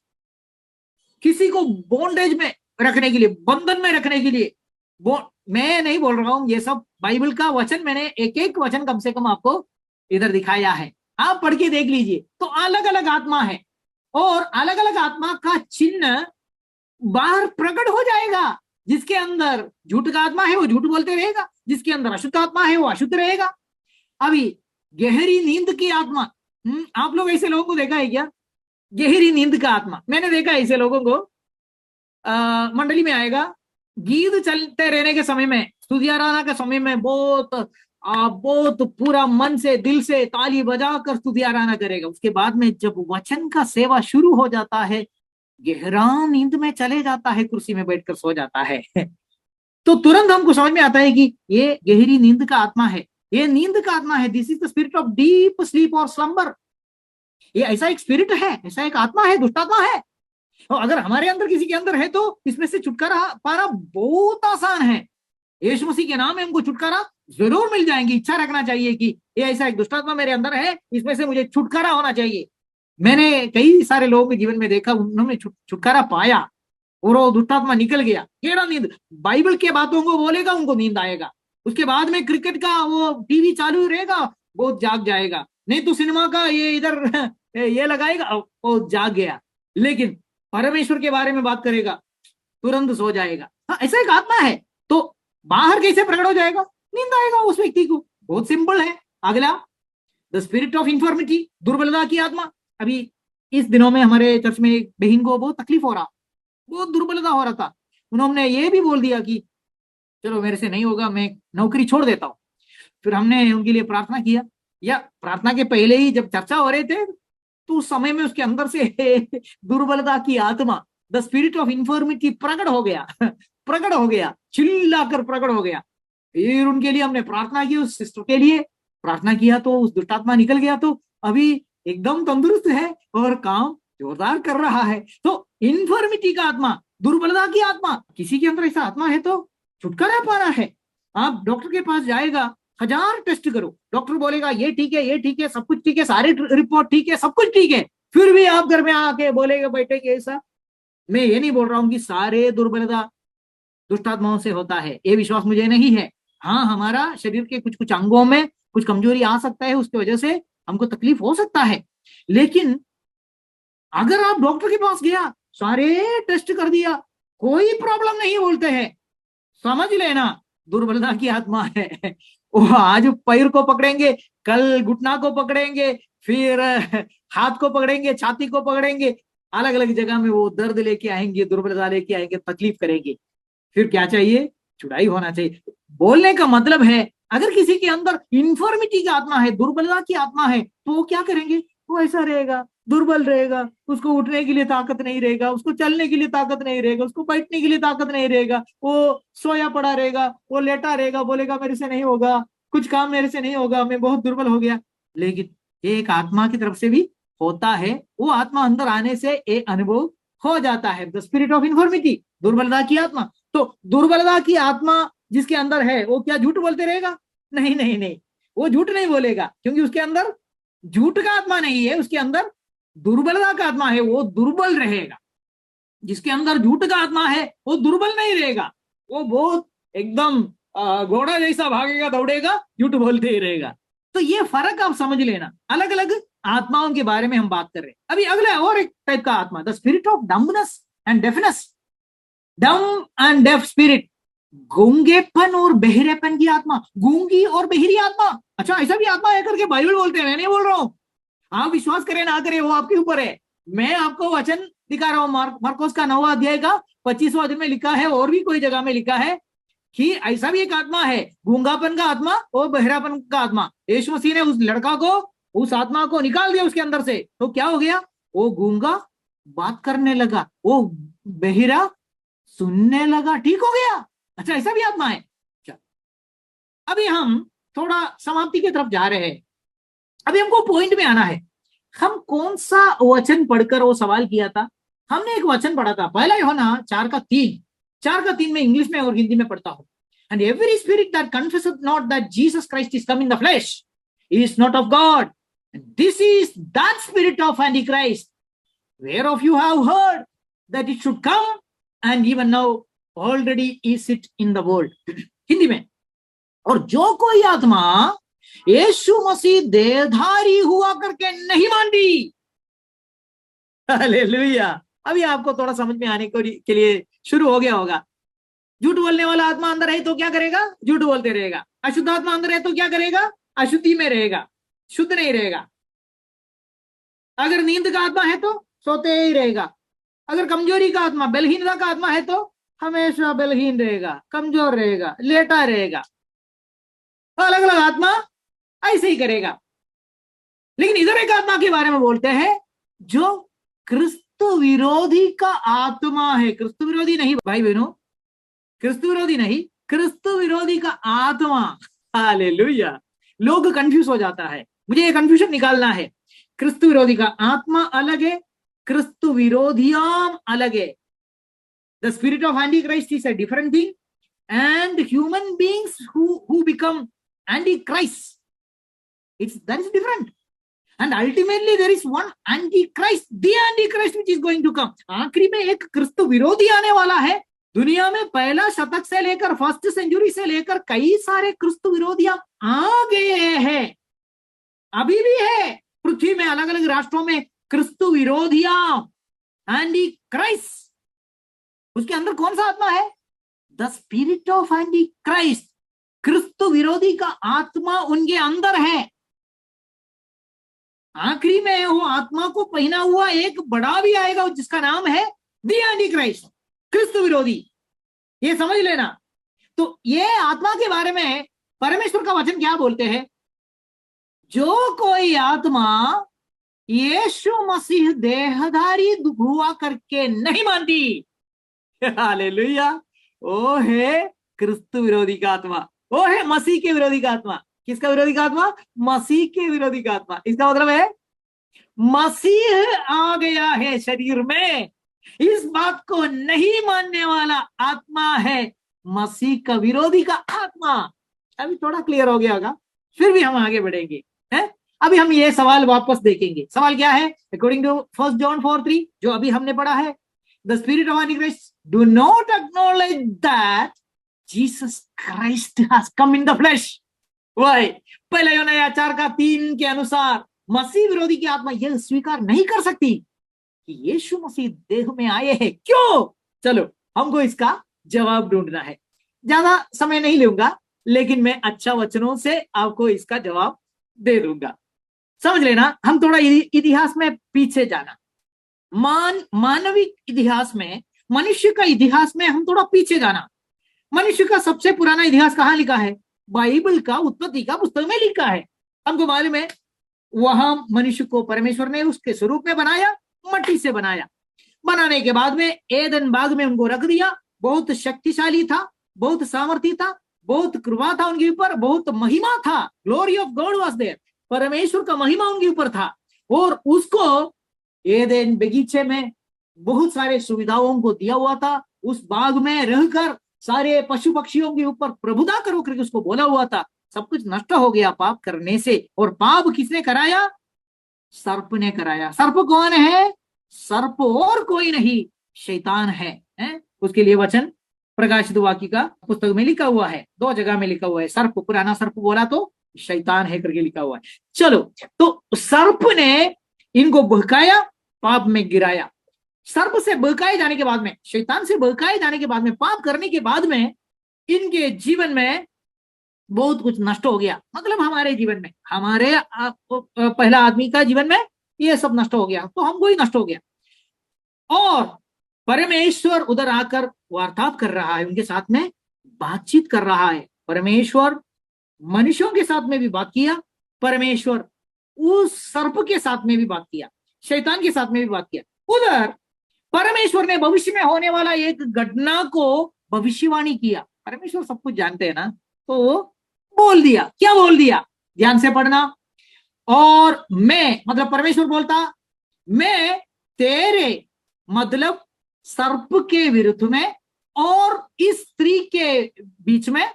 किसी को बॉन्डेज में रखने के लिए, बंधन में रखने के लिए। मैं नहीं बोल रहा हूं, ये सब बाइबल का वचन, मैंने एक एक वचन कम से कम आपको इधर दिखाया है, आप पढ़ के देख लीजिए। तो अलग अलग आत्मा है, और अलग अलग आत्मा का चिन्ह बाहर प्रकट हो जाएगा। जिसके अंदर झूठ का आत्मा है वो झूठ बोलते रहेगा, जिसके अंदर अशुद्ध आत्मा है वो अशुद्ध रहेगा। अभी गहरी नींद की आत्मा, आप लोग ऐसे लोगों को देखा है क्या? गहरी नींद का आत्मा, मैंने देखा है ऐसे लोगों को। मंडली में आएगा, गीत चलते रहने के समय में, स्तुति आराधना के समय में बहुत पूरा मन से, दिल से ताली बजाकर स्तुति आराधना करेगा। उसके बाद में जब वचन का सेवा शुरू हो जाता है, गहरा नींद में चले जाता है, कुर्सी में बैठकर सो जाता है। तो तुरंत हमको समझ में आता है कि ये गहरी नींद का आत्मा है, ये नींद का आत्मा है। This is the spirit of deep sleep और स्लम्बर। ये ऐसा एक स्पिरिट है, ऐसा एक आत्मा है, दुष्ट आत्मा है। और अगर हमारे अंदर किसी के अंदर है तो इसमें से छुटकारा पाना बहुत आसान है। यीशु मसीह के नाम में हमको छुटकारा जरूर मिल जाएंगी। इच्छा रखना चाहिए कि ये ऐसा एक दुष्ट आत्मा मेरे अंदर है, इसमें से मुझे छुटकारा होना चाहिए। मैंने कई सारे लोगों के जीवन में देखा, उन्होंने छुटकारा पाया और वो दुष्टात्मा निकल गया। केड़ा नींद, बाइबल के बातों को बोलेगा, उनको नींद आएगा। उसके बाद में क्रिकेट का वो टीवी चालू रहेगा, वो जाग जाएगा। नहीं तो सिनेमा का ये इधर ये लगाएगा, वो जाग गया। लेकिन परमेश्वर के बारे में बात करेगा, तुरंत सो जाएगा। हाँ, ऐसा एक आत्मा है। तो बाहर कैसे प्रकट हो जाएगा? नींद आएगा उस व्यक्ति को, बहुत सिंपल है। अगला, द स्पिरिट ऑफ इंफॉर्मिटी, दुर्बलता की आत्मा। अभी इस दिनों में हमारे चर्च में एक बहन को बहुत तकलीफ हो रहा, बहुत दुर्बलता हो रहा था। उन्होंने ये भी बोल दिया कि चलो मेरे से नहीं होगा, मैं नौकरी छोड़ देता हूँ। फिर हमने उनके लिए प्रार्थना किया, या प्रार्थना के पहले ही जब चर्चा हो रहे थे तो उस समय में उसके अंदर से दुर्बलता की आत्मा, द स्पिरिट ऑफ इंफॉर्मिटी प्रकट हो गया प्रकट हो गया, चिल्लाकर प्रकट हो गया। फिर उनके लिए हमने प्रार्थना की, उस सिस्टर के लिए प्रार्थना किया, तो उस दुष्टात्मा निकल गया, तो अभी एकदम तंदुरुस्त है और काम जोरदार कर रहा है। तो इंफॉर्मिटी का आत्मा, दुर्बलता की आत्मा, किसी के अंदर ऐसा आत्मा है तो छुटकारा पाना है। आप डॉक्टर के पास जाएगा, 1000 टेस्ट करो, डॉक्टर बोलेगा ये ठीक है, ये ठीक है, सब कुछ ठीक है, सारी रिपोर्ट ठीक है, सब कुछ ठीक है, फिर भी आप घर में आके बोलेगा बैठे ऐसा। मैं ये नहीं बोल रहा हूं कि सारे दुर्बलता दुष्टात्माओं से होता है, ये विश्वास मुझे नहीं है। हाँ, हमारा शरीर के कुछ कुछ अंगों में कुछ कमजोरी आ सकता है, उसकी वजह से हमको तकलीफ हो सकता है। लेकिन अगर आप डॉक्टर के पास गया, सारे टेस्ट कर दिया, कोई प्रॉब्लम नहीं बोलते हैं, समझ लेना दुर्बलता की आत्मा है। वो आज पैर को पकड़ेंगे, कल घुटना को पकड़ेंगे, फिर हाथ को पकड़ेंगे, छाती को पकड़ेंगे, अलग अलग जगह में वो दर्द लेके आएंगे, दुर्बलता लेके आएंगे, तकलीफ करेंगे। फिर क्या चाहिए? छुड़ाई होना चाहिए। बोलने का मतलब है, अगर किसी के अंदर इंफॉर्मिटी की आत्मा है, दुर्बलता की आत्मा है, तो वो क्या करेंगे? वो ऐसा रहेगा, दुर्बल रहेगा, उसको उठने के लिए ताकत नहीं रहेगा, उसको चलने के लिए ताकत नहीं रहेगा, उसको बैठने के लिए ताकत नहीं रहेगा, वो सोया पड़ा रहेगा, वो लेटा रहेगा, बोलेगा मेरे से नहीं होगा, कुछ काम मेरे से नहीं होगा, मैं बहुत दुर्बल हो गया। लेकिन एक आत्मा की तरफ से भी होता है, वो आत्मा अंदर आने से एक अनुभव हो जाता है, द स्पिरिट ऑफ इंफॉर्मिटी, दुर्बलता की आत्मा। तो दुर्बलता की आत्मा जिसके अंदर है, वो क्या झूठ बोलते रहेगा? नहीं नहीं नहीं, वो झूठ नहीं बोलेगा, क्योंकि उसके अंदर झूठ का आत्मा नहीं है, उसके अंदर दुर्बलता का आत्मा है, वो दुर्बल रहेगा। जिसके अंदर झूठ का आत्मा है वो दुर्बल नहीं रहेगा, वो बहुत एकदम घोड़ा जैसा भागेगा, दौड़ेगा, झूठ बोलते ही रहेगा। तो ये फर्क आप समझ लेना, अलग अलग आत्माओं के बारे में हम बात कर रहे हैं। अभी अगला और एक टाइप का आत्मा, the spirit of dumbness and deafness, dumb and deaf spirit, गूंगेपन और बहिरेपन की आत्मा, गूंगी और बहिरी आत्मा। अच्छा, ऐसा भी आत्मा है करके बाइबल बोलते हैं, मैं नहीं बोल रहा हूं, आप विश्वास करें ना करें वो आपके ऊपर है। मैं आपको वचन दिखा रहा हूं, मार्कोस का 9वां अध्याय का 25वां वचन में लिखा है, और भी कोई जगह में लिखा है कि ऐसा भी एक आत्मा है, गूंगापन का आत्मा और बहरापन का आत्मा। यीशु मसीह ने उस लड़का को, उस आत्मा को निकाल दिया उसके अंदर से, तो क्या हो गया? वो गूंगा बात करने लगा, वो बहिरा सुनने लगा, ठीक हो गया। अच्छा, ऐसा भी आत्मा है। अभी हम थोड़ा समाप्ति की तरफ जा रहे हैं, अभी हमको पॉइंट में आना है। हम कौन सा वचन पढ़कर वो सवाल किया था? हमने एक वचन पढ़ा था, पहला यूहन्ना 4:3, 4:3 में इंग्लिश में और हिंदी में पढ़ता हूं। And every spirit that confesseth not that Jesus Christ is come in the flesh is not of God, this is that spirit of antichrist whereof you have heard that it should come and even now already is it in the world। Hindi में, और जो कोई आत्मा यीशु मसीह देहधारी हुआ करके नहीं मानती। हालेलुया। अभी आपको थोड़ा समझ में आने के लिए शुरू हो गया होगा। झूठ बोलने वाला आत्मा अंदर है तो क्या करेगा? झूठ बोलते रहेगा। अशुद्ध आत्मा अंदर है तो क्या करेगा? अशुद्धि में रहेगा, शुद्ध नहीं रहेगा। अगर नींद का आत्मा है तो सोते ही रहेगा। अगर कमजोरी का आत्मा, बलहीनता का आत्मा है तो हमेशा बलहीन रहेगा, कमजोर रहेगा, लेटा रहेगा। अलग अलग आत्मा ऐसे ही करेगा। लेकिन इधर एक आत्मा के बारे में बोलते हैं जो क्रिस्तु विरोधी का आत्मा है। क्रिस्तु विरोधी नहीं भाई बहनों, क्रिस्तु विरोधी नहीं, क्रिस्तु विरोधी का आत्मा। हालेलुया। लोग कंफ्यूज हो जाता है, मुझे ये कंफ्यूजन निकालना है। क्रिस्तु विरोधी का आत्मा अलग है, क्रिस्तु विरोधियाम अलग है। The spirit of antichrist is a different thing, and human beings who become antichrist, that is different, and ultimately there is one antichrist, the antichrist which is going to come। आखिरी में एक क्रिस्तु विरोधी आने वाला है। दुनिया में पहला शतक से लेकर, फर्स्ट सेंचुरी से लेकर कई सारे क्रिस्तु विरोधियां आ गए हैं, अभी भी है पृथ्वी में, अलग अलग राष्ट्रों में क्रिस्तु विरोधियां, एंटीक्राइस्ट। उसके अंदर कौन सा आत्मा है? द स्पिरिट ऑफ एंटीक्राइस्ट, क्रिस्तु विरोधी का आत्मा उनके अंदर है। आखिरी में वो आत्मा को पहना हुआ एक बड़ा भी आएगा जिसका नाम है दी एंटी क्राइस्ट, क्रिस्तु विरोधी। ये समझ लेना। तो ये आत्मा के बारे में परमेश्वर का वचन क्या बोलते हैं? जो कोई आत्मा यीशु मसीह देहधारी हुआ करके नहीं मानती, हालेलुया, वो है क्रिस्तु विरोधी का आत्मा, वो है मसीह के विरोधी का आत्मा। किसका विरोधी का आत्मा? मसीह के विरोधी का आत्मा। इसका मतलब है मसीह आ गया है शरीर में, इस बात को नहीं मानने वाला आत्मा है मसीह का विरोधी का आत्मा। अभी थोड़ा क्लियर हो गया होगा, फिर भी हम आगे बढ़ेंगे। है अभी हम ये सवाल वापस देखेंगे। सवाल क्या है? अकॉर्डिंग टू 1 जॉन 4:3 जो अभी हमने पढ़ा है, the spirit of antichrist do not acknowledge that Jesus Christ has come in the flesh. वही पहले यूहन्ना 4:3 के अनुसार मसीह विरोधी की आत्मा यह स्वीकार नहीं कर सकती कि यीशु मसीह देह में आए हैं। क्यों? चलो हमको इसका जवाब ढूंढना है। ज्यादा समय नहीं लूंगा, लेकिन मैं अच्छा वचनों से आपको इसका जवाब दे दूंगा। समझ लेना, हम थोड़ा इतिहास में पीछे जाना। मानविक इतिहास में, मनुष्य का इतिहास में हम थोड़ा पीछे जाना। मनुष्य का सबसे पुराना इतिहास कहाँ लिखा है? बाइबल का उत्पत्ति का पुस्तक में लिखा है। हमको मालूम है वहां मनुष्य को परमेश्वर ने उसके स्वरूप में बनाया, मट्टी से बनाया। बनाने के बाद में एदन बाग में उनको रख दिया। बहुत शक्तिशाली था, बहुत सामर्थ्य था, बहुत कृपा था उनके ऊपर, बहुत महिमा था। Glory of God was there, परमेश्वर का महिमा उनके ऊपर था। और उसको एदन बगीचे में बहुत सारे सुविधाओं को दिया हुआ था। उस बाग में रहकर सारे पशु पक्षियों के ऊपर प्रभुता करो करके उसको बोला हुआ था। सब कुछ नष्ट हो गया पाप करने से। और पाप किसने कराया? सर्प ने कराया। सर्प कौन है? सर्प और कोई नहीं, शैतान है? उसके लिए वचन प्रकाशित वाक्य का पुस्तक में लिखा हुआ है, 2 जगह में लिखा हुआ है। सर्प, पुराना सर्प बोला तो शैतान है करके लिखा हुआ है। चलो, तो सर्प ने इनको बहकाया, पाप में गिराया। सर्प से बहकाए जाने के बाद में, शैतान से बहकाए जाने के बाद में, पाप करने के बाद में इनके जीवन में बहुत कुछ नष्ट हो गया। मतलब हमारे जीवन में, हमारे पहला आदमी का जीवन में ये सब नष्ट हो गया, तो हमको ही नष्ट हो गया। और परमेश्वर उधर आकर वार्तालाप कर रहा है, उनके साथ में बातचीत कर रहा है। परमेश्वर मनुष्यों के साथ में भी बात किया, परमेश्वर उस सर्प के साथ में भी बात किया, शैतान के साथ में भी बात किया। उधर परमेश्वर ने भविष्य में होने वाला एक घटना को भविष्यवाणी किया। परमेश्वर सब कुछ जानते हैं ना, तो वो बोल दिया। क्या बोल दिया? ध्यान से पढ़ना। और मैं, मतलब परमेश्वर बोलता, मैं तेरे, मतलब सर्प के विरुद्ध में और इस स्त्री के बीच में,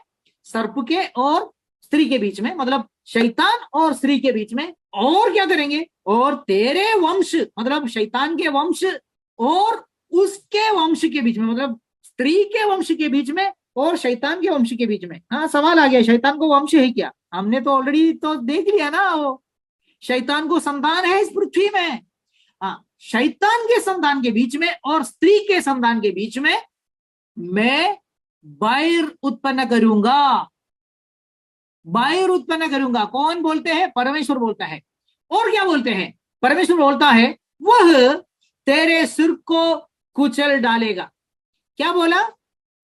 सर्प के और स्त्री के बीच में, मतलब शैतान और स्त्री के बीच में, और क्या करेंगे? और तेरे वंश, मतलब शैतान के वंश और उसके वंश के बीच में, मतलब स्त्री के वंश के बीच में और शैतान के वंश के बीच में। हाँ, सवाल आ गया, शैतान को वंश है क्या? हमने तो ऑलरेडी तो देख लिया ना, वो शैतान को संतान है इस पृथ्वी में। हाँ, शैतान के संतान के बीच में और स्त्री के संतान के बीच में मैं बैर उत्पन्न करूंगा। बैर उत्पन्न करूंगा। कौन बोलते हैं? परमेश्वर बोलता है। और क्या बोलते हैं? परमेश्वर बोलता है वह तेरे सिर को कुचल डालेगा। क्या बोला?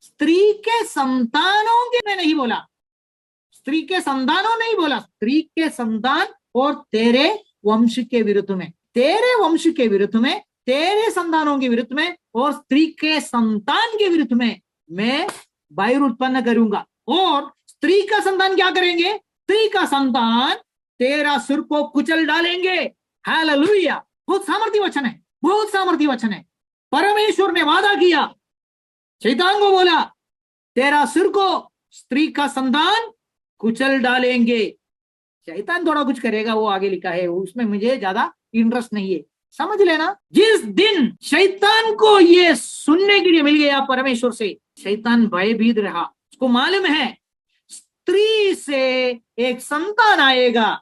स्त्री के संतानों के में नहीं बोला, स्त्री के संतानों नहीं बोला, स्त्री के संतान और तेरे वंश के विरुद्ध में, तेरे वंश के विरुद्ध में, तेरे संतानों के विरुद्ध में और स्त्री के संतान के विरुद्ध में मैं बैर उत्पन्न करूंगा। और स्त्री का संतान क्या करेंगे? स्त्री का संतान तेरा सिर को कुचल डालेंगे। हालेलुया! बहुत सामर्थ्य वचन है, बहुत सामर्थ्य वचन है। परमेश्वर ने वादा किया, शैतान को बोला तेरा सिर को स्त्री का संतान कुचल डालेंगे। शैतान थोड़ा कुछ करेगा, वो आगे लिखा है, उसमें मुझे ज्यादा इंटरेस्ट नहीं है। समझ लेना, जिस दिन शैतान को ये सुनने के लिए मिल गया परमेश्वर से, शैतान भयभीत रहा। उसको मालूम है स्त्री से एक संतान आएगा,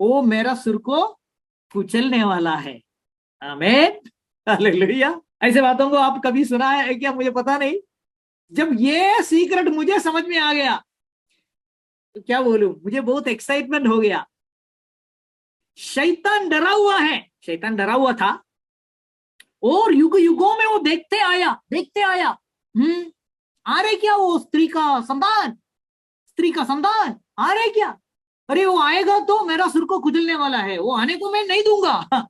वो मेरा सिर को कुचलने वाला है। आमीन, हालेलुया। ऐसे बातों को आप कभी सुना है क्या? मुझे पता नहीं। जब ये सीक्रेट मुझे समझ में आ गया तो क्या बोलूं, मुझे बहुत एक्साइटमेंट हो गया। शैतान डरा हुआ है, शैतान डरा हुआ था और युग युगों में वो देखते आया आ रहे क्या वो स्त्री का संतान आ रहे क्या? अरे वो आएगा तो मेरा सिर को कुचलने वाला है, वो आने को मैं नहीं दूंगा।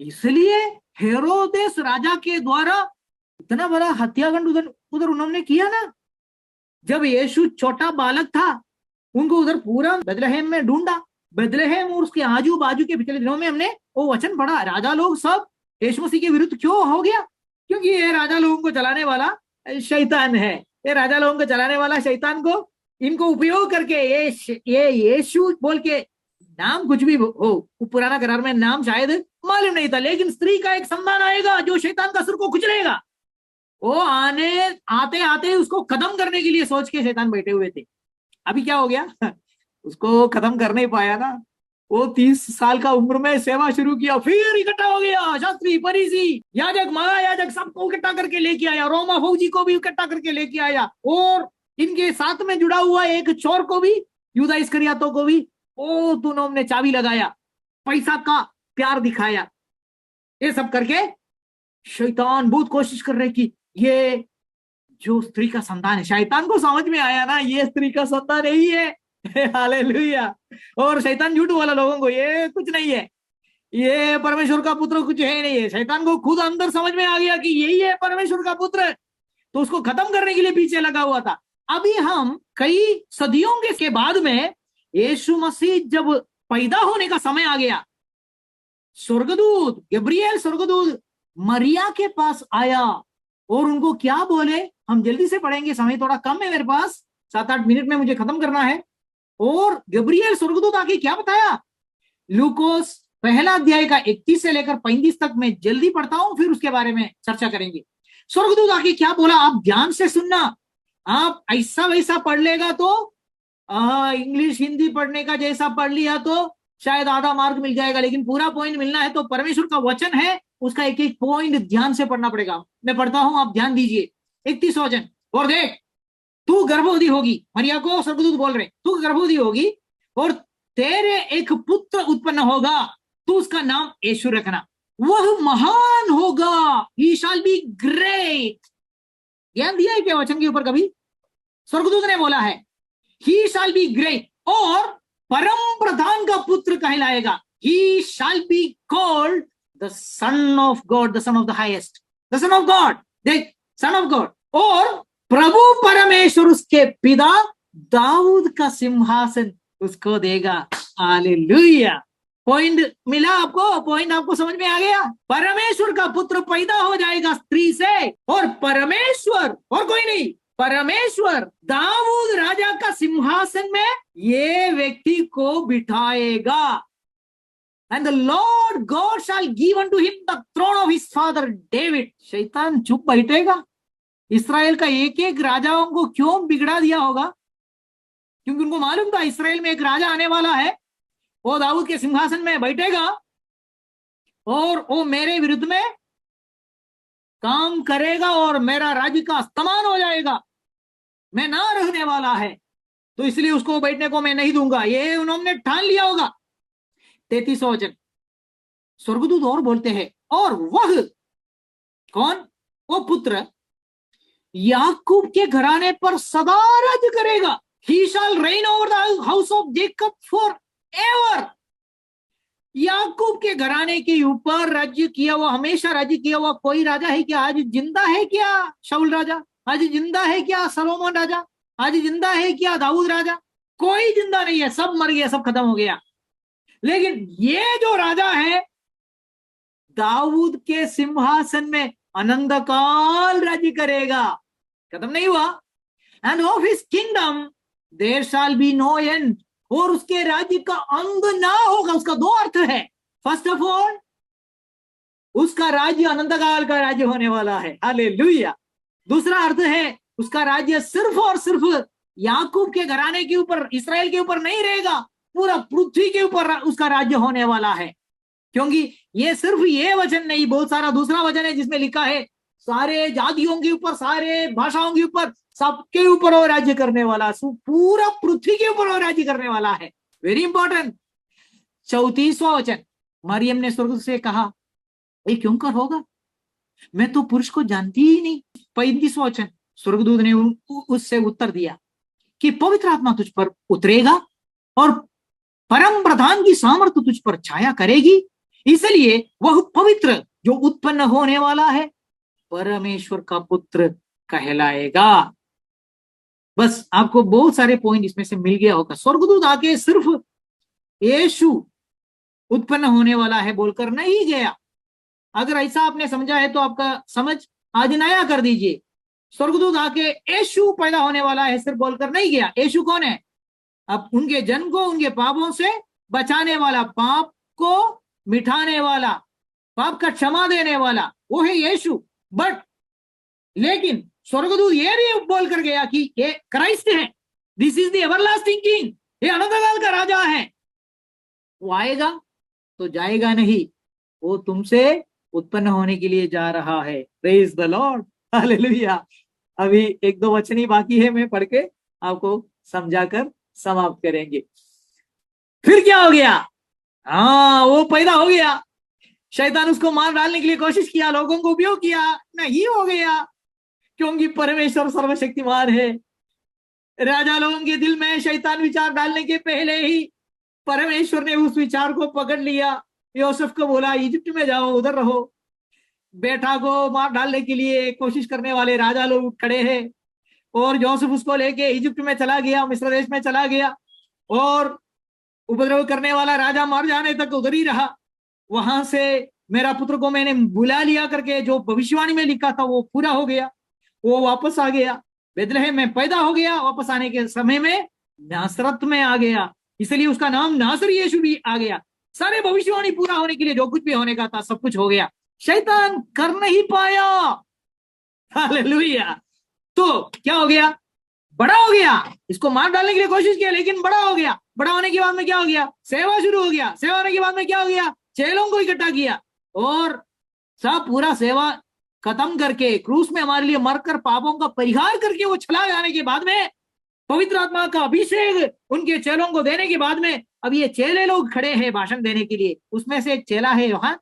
इसलिए हेरोदेस राजा के द्वारा इतना बड़ा हत्याकांड उधर उधर उन्होंने किया ना। जब यीशु छोटा बालक था उनको उधर पूरा बेथलेहेम में ढूंढा, बेथलेहेम और उसके आजू बाजू के पिछले दिनों में हमने वो वचन पढ़ा, राजा लोग सब यीशु मसीह के विरुद्ध क्यों हो गया? क्योंकि ये राजा लोगों को चलाने वाला शैतान है। ये राजा लोगों को चलाने वाला शैतान को इनको उपयोग करके ये यीशु बोल के नाम कुछ भी हो, पुराना करार में नाम शायद मालूम नहीं था, लेकिन स्त्री का एक संतान आएगा जो शैतान का सिर को कुचलेगा। वो आते आते उसको खत्म करने के लिए सोच के शैतान बैठे हुए थे। अभी क्या हो गया? उसको खत्म कर नहीं पाया ना। वो 30 साल का उम्र में सेवा शुरू किया, फिर इकट्ठा हो गया, शास्त्री फरीसी याजक महायाजक सबको इकट्ठा करके लेके आया, रोमा फौजी को भी इकट्ठा करके लेके आया और इनके साथ में जुड़ा हुआ एक चोर को भी, यूदा इस्करियोती को भी ओ दोनों ने चाबी लगाया, पैसा का प्यार दिखाया। ये सब करके शैतान बहुत कोशिश कर रहे कि ये जो स्त्री का संतान है, शैतान को समझ में आया ना ये स्त्री का संतान यही है। हालेलुया। और शैतान झूठ वाला लोगों को ये कुछ नहीं है, ये परमेश्वर का पुत्र कुछ है नहीं है। शैतान को खुद अंदर समझ में आ गया कि यही है परमेश्वर का पुत्र, तो उसको खत्म करने के लिए पीछे लगा हुआ था। अभी हम कई सदियों के बाद में यीशु मसीह जब पैदा होने का समय आ गया, स्वर्गदूत गब्रिएल स्वर्गदूत मरिया के पास आया और उनको क्या बोले, हम जल्दी से पढ़ेंगे, समय थोड़ा कम है मेरे पास, 7-8 मिनट में मुझे खत्म करना है। और गब्रिएल स्वर्गदूत आके क्या बताया, लूकोस पहला अध्याय का 31 से लेकर 35 तक मैं जल्दी पढ़ता हूं, फिर उसके बारे में चर्चा करेंगे। स्वर्गदूत आके क्या बोला, आप ध्यान से सुनना। आप ऐसा वैसा पढ़ लेगा तो इंग्लिश हिंदी पढ़ने का जैसा पढ़ लिया तो शायद आधा मार्क मिल जाएगा, लेकिन पूरा पॉइंट मिलना है तो परमेश्वर का वचन है, उसका एक एक पॉइंट ध्यान से पढ़ना पड़ेगा। मैं पढ़ता हूं, आप ध्यान दीजिए। 31 वचन, और देख तू गर्भवती होगी, मरिया को स्वर्गदूत बोल रहे, तू गर्भवती होगी और तेरे एक पुत्र उत्पन्न होगा, तू उसका नाम यीशु रखना, वह महान होगा, he shall be great। ध्यान दिया है क्या वचन के ऊपर कभी? स्वर्गदूत ने बोला है he shall be great, और परम प्रधान का पुत्र कहलाएगा, he shall be called the son of God, the son of the highest, the son of God, देख son of God। और प्रभु परमेश्वर उसके पिता दाऊद का सिंहासन उसको देगा। हालेलुया। पॉइंट मिला आपको? पॉइंट आपको समझ में आ गया? परमेश्वर का पुत्र पैदा हो जाएगा स्त्री से, और परमेश्वर और कोई नहीं, परमेश्वर दाऊद राजा का सिंहासन में ये व्यक्ति को बिठाएगा। And the Lord God shall give unto him the throne of his father David। शैतान चुप बैठेगा? इस्राएल का एक एक राजाओं को क्यों बिगड़ा दिया होगा? क्योंकि उनको मालूम था इस्राएल में एक राजा आने वाला है, वो दाऊद के सिंहासन में बैठेगा और वो मेरे विरुद्ध में काम करेगा और मेरा राज्य का अस्तमान हो जाएगा, मैं ना रहने वाला है, तो इसलिए उसको बैठने को मैं नहीं दूंगा, ये उन्होंने ठान लिया होगा। 33 वचन, स्वर्गदूत और बोलते हैं, और वह कौन? वो पुत्र याकूब के घराने पर सदा राज्य करेगा, he shall reign over the house of Jacob forever। याकूब के घराने के ऊपर राज्य किया हुआ, हमेशा राज्य किया हुआ कोई राजा है क्या? आज जिंदा है क्या शाऊल राजा? आज जिंदा है क्या सलोमन राजा? आज जिंदा है क्या दाऊद राजा? कोई जिंदा नहीं है, सब मर गया, सब खत्म हो गया। लेकिन ये जो राजा है दाऊद के सिंहासन में अनंत काल राज्य करेगा, खत्म नहीं हुआ। And of his kingdom there shall be no end, और उसके राज्य का अंत ना होगा। उसका दो अर्थ है, फर्स्ट ऑफ ऑल उसका राज्य अनंत काल का राज्य होने वाला है, हालेलुया। दूसरा अर्थ है उसका राज्य सिर्फ और सिर्फ याकूब के घराने के ऊपर, इसराइल के ऊपर नहीं रहेगा, पूरा पृथ्वी के ऊपर उसका राज्य होने वाला है। क्योंकि ये सिर्फ ये वचन नहीं, बहुत सारा दूसरा वचन है जिसमें लिखा है सारे जातियों के ऊपर, सारे भाषाओं के ऊपर, सबके ऊपर वो राज्य करने वाला, पूरा पृथ्वी के ऊपर वो राज्य करने वाला है। Very important. 34वां वचन, मरियम ने स्वर्ग से कहा, ये क्यों कर होगा, मैं तो पुरुष को जानती ही नहीं। 35वां वचन, स्वर्गदूत ने उससे उत्तर दिया कि पवित्र आत्मा तुझ पर उतरेगा और परम प्रधान की सामर्थ्य तुझ पर छाया करेगी, इसलिए वह पवित्र जो उत्पन्न होने वाला है परमेश्वर का पुत्र कहलाएगा। बस आपको बहुत सारे पॉइंट इसमें से मिल गया होगा। स्वर्गदूत आके सिर्फ यीशु उत्पन्न होने वाला है बोलकर नहीं गया। अगर ऐसा आपने समझा है तो आपका समझ आज नया कर दीजिए। स्वर्गदूत आके यीशु पैदा होने वाला है सिर्फ बोलकर नहीं गया। यीशु कौन है? अब उनके जन को उनके पापों से बचाने वाला, पाप को मिटाने वाला, पाप का क्षमा देने वाला, वो है यीशु। बट लेकिन स्वर्गदूत ये भी बोल कर गया कि ये क्राइस्ट है, this is the everlasting king, ये अनंत काल का राजा है। वो आएगा तो जाएगा नहीं, वो तुमसे उत्पन्न होने के लिए जा रहा है। Praise the Lord, hallelujah. अभी एक दो वचन ही बाकी है, मैं पढ़ के आपको समझाकर समाप्त करेंगे। फिर क्या हो गया? हाँ, वो पैदा हो गया। शैतान उसको मार डालने के लिए कोशिश किया, लोगों को उपयोग किया, नहीं हो गया, क्योंकि परमेश्वर सर्वशक्तिमान है। राजा लोगों के दिल में शैतान विचार डालने के पहले ही परमेश्वर ने उस विचार को पकड़ लिया। यूसुफ को बोला इजिप्ट में जाओ, उधर रहो। बेटा को मार डालने के लिए कोशिश करने वाले राजा लोग खड़े हैं, और यूसुफ उसको लेके इजिप्ट में चला गया, मिस्र देश में चला गया, और उपद्रव करने वाला राजा मर जाने तक उधर ही रहा। वहां से मेरा पुत्र को मैंने बुला लिया करके जो भविष्यवाणी में लिखा था वो पूरा हो गया। वो वापस आ गया, बेथलेहम में पैदा हो गया। वापस आने के समय में नासरत में आ गया, इसलिए उसका नाम नासरी यीशु भी आ गया। सारे भविष्यवाणी पूरा होने के लिए जो कुछ भी होने का था सब कुछ हो गया। शैतान कर नहीं पाया। हालेलुया। तो क्या हो गया? बड़ा हो गया। इसको मार डालने के लिए कोशिश किया, लेकिन बड़ा हो गया। बड़ा होने के बाद में क्या हो गया? सेवा शुरू हो गया। सेवा होने के बाद में क्या हो गया? चेलों को इकट्ठा किया, और सब पूरा सेवा खत्म करके क्रूस में हमारे लिए मरकर पापों का परिहार करके वो चला जाने के बाद में, पवित्र आत्मा का अभिषेक उनके चेलों को देने के बाद में, अब ये चेले लोग खड़े हैं भाषण देने के लिए। उसमें से एक चेला है यूहान,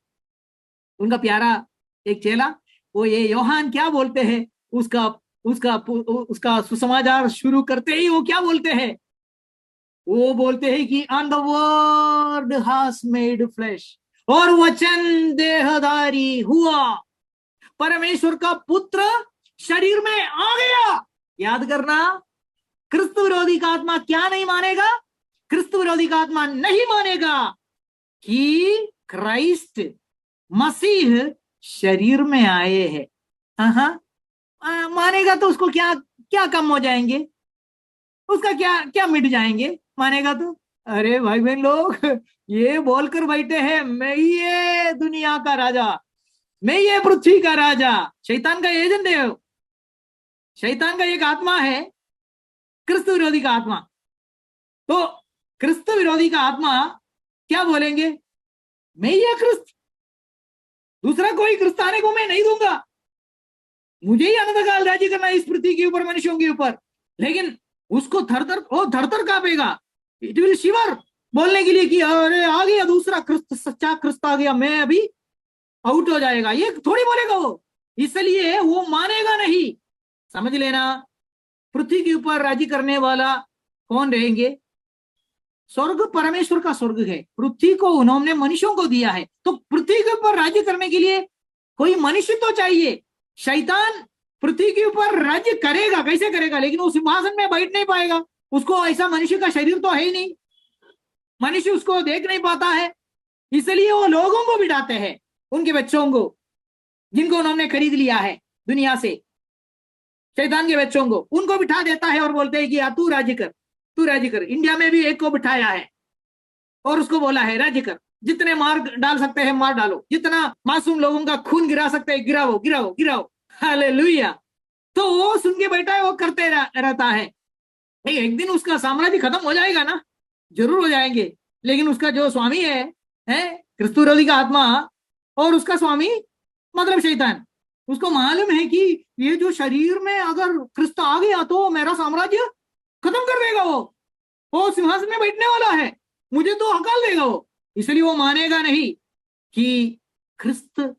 उनका प्यारा एक चेला। वो ये यूहान क्या बोलते हैं, उसका उसका उसका सुसमाचार शुरू करते ही वो क्या बोलते हैं? वो बोलते हैं कि on the word has made flesh, और वचन देहधारी हुआ, परमेश्वर का पुत्र शरीर में आ गया। याद करना, क्रिस्त विरोधी का आत्मा क्या नहीं मानेगा? क्रिस्त विरोधी का आत्मा नहीं मानेगा कि क्राइस्ट मसीह शरीर में आए हैं। मानेगा तो उसको क्या क्या कम हो जाएंगे, उसका क्या क्या मिट जाएंगे मानेगा तो। अरे भाई बहन लोग, ये बोलकर बैठे हैं मैं ये दुनिया का राजा, मैं ये पृथ्वी का राजा। शैतान का एजेंट है, शैतान का एक आत्मा है क्रिस्त विरोधी का आत्मा। तो क्रिस्त विरोधी का आत्मा क्या बोलेंगे? मैं ये क्रिस्त, दूसरा कोई क्रिस्त आने को मैं नहीं दूंगा, मुझे ही अनंत काल राज्य करना इस पृथ्वी के ऊपर, मनुष्यों के ऊपर। लेकिन उसको थर थर कांपेगा, इट विल शिवर, बोलने के लिए कि अरे आ गया दूसरा क्रिस्त, सच्चा क्रिस्त आ गया, मैं अभी आउट हो जाएगा, ये थोड़ी बोलेगा वो। इसलिए वो मानेगा नहीं। समझ लेना, पृथ्वी के ऊपर राज्य करने वाला कौन रहेंगे? स्वर्ग परमेश्वर का स्वर्ग है, पृथ्वी को उन्होंने मनुष्यों को दिया है। तो पृथ्वी के ऊपर राज्य करने के लिए कोई मनुष्य तो चाहिए। शैतान पृथ्वी के ऊपर राज्य करेगा, कैसे करेगा? लेकिन वो सिंहासन में बैठ नहीं पाएगा, उसको ऐसा मनुष्य का शरीर तो है ही नहीं, मनुष्य उसको देख नहीं पाता है। इसलिए वो लोगों को बिठाते हैं, उनके बच्चों को जिनको उन्होंने खरीद लिया है दुनिया से, शैतान के बच्चों को, उनको बिठा देता है और बोलते हैं कि तू राज्य कर, तू राज्य कर। इंडिया में भी एक को बिठाया है और उसको बोला है राज्य कर, जितने मार डाल सकते हैं मार डालो, जितना मासूम लोगों का खून गिरा सकते हैं गिराओ गिराओ गिराओ। हालेलुया। तो वो सुन के बैठा है, वो करते रहता है। एक दिन उसका साम्राज्य खत्म हो जाएगा ना, जरूर हो जाएंगे। लेकिन उसका जो स्वामी है क्रिस्त विरोधी का आत्मा, और उसका स्वामी मतलब शैतान, उसको मालूम है कि ये जो शरीर में अगर क्रिस्त आ गया तो मेरा साम्राज्य खत्म कर देगा, वो सिंहासन में बैठने वाला है, मुझे तो हकाल देगा वो। इसलिए वो मानेगा नहीं कि ख्रिस्त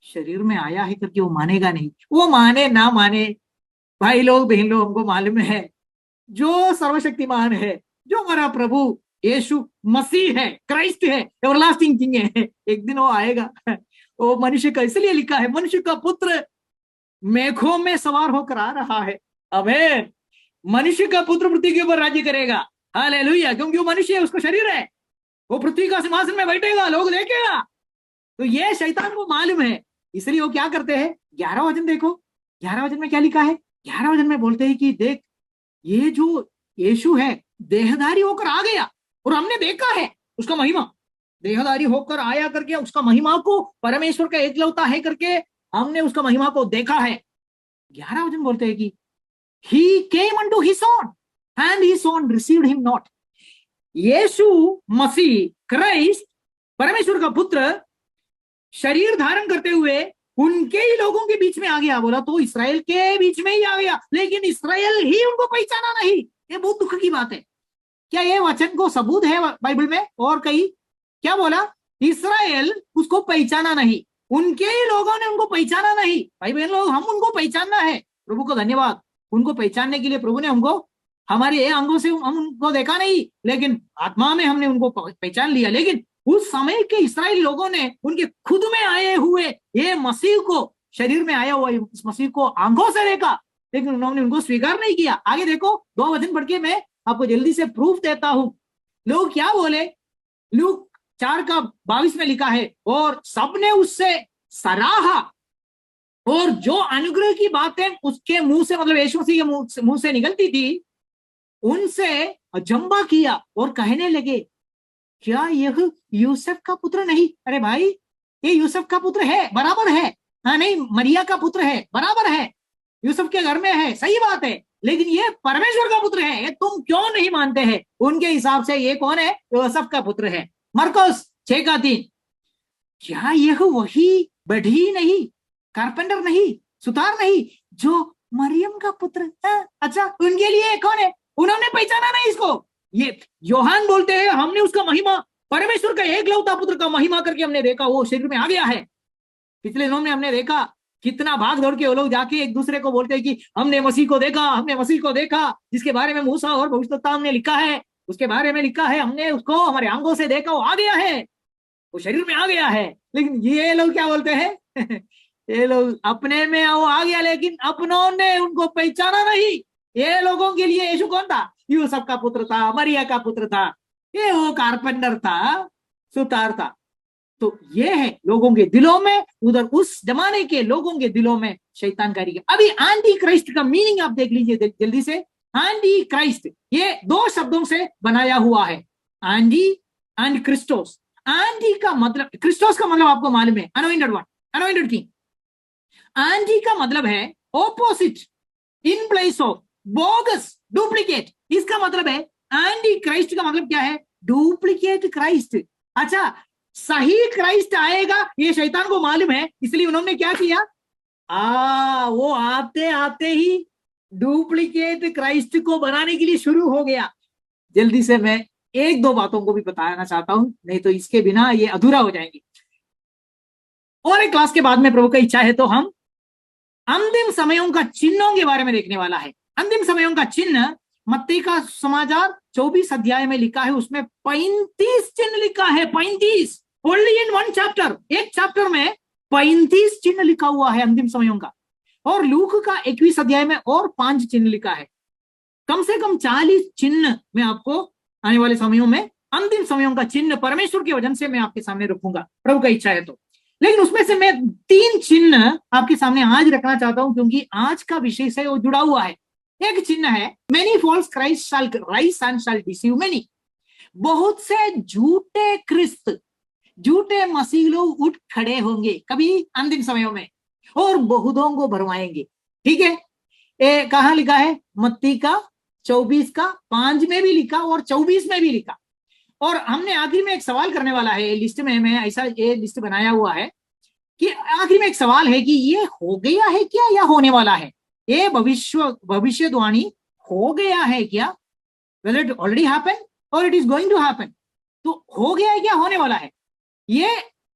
शरीर में आया है करके, वो मानेगा नहीं। वो माने ना माने, भाई लोग बहन लोग, हमको मालूम है जो सर्वशक्तिमान है, जो हमारा प्रभु यीशु मसीह है, क्राइस्ट है, एवरलास्टिंग किंग है, एक दिन वो आएगा। वो मनुष्य का, इसलिए लिखा है मनुष्य का पुत्र मेघों में सवार होकर आ रहा है। आमीन। मनुष्य का पुत्र पृथ्वी के ऊपर राज्य करेगा। हालेलुया। क्योंकि वो मनुष्य है, उसको शरीर है, वो पृथ्वी का सिंहासन में बैठेगा, लोग देखेगा। तो ये शैतान को मालूम है, इसलिए वो क्या करते हैं। 11 वचन देखो, 11 वचन में क्या लिखा है। 11 वचन में बोलते हैं कि देख, ये जो यीशु है देहधारी होकर आ गया और हमने देखा है उसका महिमा। देहधारी होकर आया करके उसका महिमा को, परमेश्वर का एकलौता है करके हमने उसका महिमा को देखा है। 11 वचन बोलते हैं कि he came unto his own and his own received him not। यीशु मसीह क्राइस्ट, परमेश्वर का पुत्र, शरीर धारण करते हुए उनके ही लोगों के बीच में आ गया। बोला तो इसराइल के बीच में ही आ गया, लेकिन इसराइल ही उनको पहचाना नहीं। ये बहुत दुख की बात है। क्या ये वचन को सबूत है बाइबल में? और कहीं क्या बोला? इसराइल उसको पहचाना नहीं, उनके ही लोगों ने उनको पहचाना नहीं। भाई बहन लोग, हम उनको पहचानना है। प्रभु को धन्यवाद, उनको पहचानने के लिए प्रभु ने हमको, हमारे ये अंगों से हम उनको देखा नहीं, लेकिन आत्मा में हमने उनको पहचान लिया। लेकिन उस समय के इसराइली लोगों ने उनके खुद में आए हुए ये मसीह को, शरीर में आया हुआ इस मसीह को आंखों से देखा, लेकिन उन्होंने उनको स्वीकार नहीं किया। आगे देखो, 2 वचन पढ़ के मैं आपको जल्दी से प्रूफ देता हूं। लोग क्या बोले? लूक 4:22 में लिखा है, और सबने उससे सराहा और जो अनुग्रह की बातें उसके मुंह से, मतलब यीशु मसीह के मुंह से निकलती थी, उनसे जंबा किया और कहने लगे, क्या यह यूसुफ का पुत्र नहीं? अरे भाई, ये यूसुफ का पुत्र है, बराबर है। हाँ, नहीं, मरिया का पुत्र है, बराबर है, यूसुफ के घर में है, सही बात है, लेकिन ये परमेश्वर का पुत्र है। ये तुम क्यों नहीं मानते हैं? उनके हिसाब से ये कौन है? यूसुफ का पुत्र है। मरकुस 6:3। क्या यह वही बढ़ी नहीं, कारपेंटर नहीं, सुतार नहीं, जो मरियम का पुत्र है? अच्छा, उनके लिए कौन है? उन्होंने पहचाना नहीं इसको। ये योहान बोलते हैं, हमने उसका महिमा, परमेश्वर का एकलौता पुत्र का महिमा करके हमने देखा, वो शरीर में आ गया है। पिछले दिनों में हमने देखा कितना भाग दौड़ के वो लोग जाके एक दूसरे को बोलते हैं कि हमने मसीह को देखा, हमने मसीह को देखा, जिसके बारे में मूसा और भविष्यवक्ता ने लिखा है, उसके बारे में लिखा है, हमने उसको हमारे आंखों से देखा, वो आ गया है, वो शरीर में आ गया है। लेकिन ये लोग क्या बोलते हैं? ये लोग अपने में वो आ गया, लेकिन अपनों ने उनको पहचाना नहीं। ये लोगों के लिए यीशु कौन था? यूसुफ का पुत्र था, मरिया का पुत्र था, ये वो कारपेंटर था, सुतार था। तो ये है लोगों के दिलों में, उधर उस जमाने के लोगों के दिलों में शैतान कारीगर। अभी एंटी क्राइस्ट का मीनिंग आप देख लीजिए जल्दी से। एंटी क्राइस्ट ये 2 शब्दों से बनाया हुआ है, एंटी एंड क्रिस्टोस। एंटी का मतलब, क्रिस्टोस का मतलब आपको मालूम है, anointed one, anointed king. Anti का मतलब है opposite, in place of, bogus, duplicate. इसका मतलब है एंटी क्राइस्ट का मतलब क्या है? Duplicate Christ. अच्छा, सही क्राइस्ट आएगा ये शैतान को मालूम है, इसलिए उन्होंने क्या किया? वो आते आते ही डुप्लीकेट क्राइस्ट को बनाने के लिए शुरू हो गया। जल्दी से मैं 1-2 बातों को भी बताना चाहता हूं, नहीं तो इसके बिना ये अधूरा हो जाएंगे। और एक क्लास के बाद में प्रभु का इच्छा है तो हम अंतिम समयों का चिन्हों के बारे में देखने वाला है। अंतिम समयों का चिन्ह मत्ती का समाचार 24 अध्याय में लिखा है, उसमें 35 चिन्ह लिखा है। 35 ओनली इन 1 चैप्टर, एक चैप्टर में 35 चिन्ह लिखा हुआ है अंतिम समयों का। और लूक का 21 अध्याय में और 5 चिन्ह लिखा है। कम से कम 40 चिन्ह मैं आपको आने वाले समयों में, अंतिम समयों का चिन्ह परमेश्वर के वजन से मैं आपके सामने रखूंगा, प्रभु का इच्छा है तो। लेकिन उसमें से मैं 3 चिन्ह आपके सामने आज रखना चाहता हूं, क्योंकि आज का विषय से वो जुड़ा हुआ है। एक चिन्ह है, many false Christ shall rise and shall deceive many. बहुत से झूठे क्रिस्त, झूठे मसीह लोग उठ खड़े होंगे कभी अंतिम समयों में और बहुतों को भरवाएंगे। ठीक है, कहां लिखा है? मत्ती का 24 का 5 में भी लिखा और 24 में भी लिखा। और हमने आखिर में एक सवाल करने वाला है लिस्ट में, मैं ऐसा ये लिस्ट बनाया हुआ है कि आखिर में एक सवाल है कि ये हो गया है क्या या होने वाला है? ये भविष्यवाणी हो गया है क्या? Whether it already happened or it is going to happen? तो हो गया है क्या होने वाला है? ये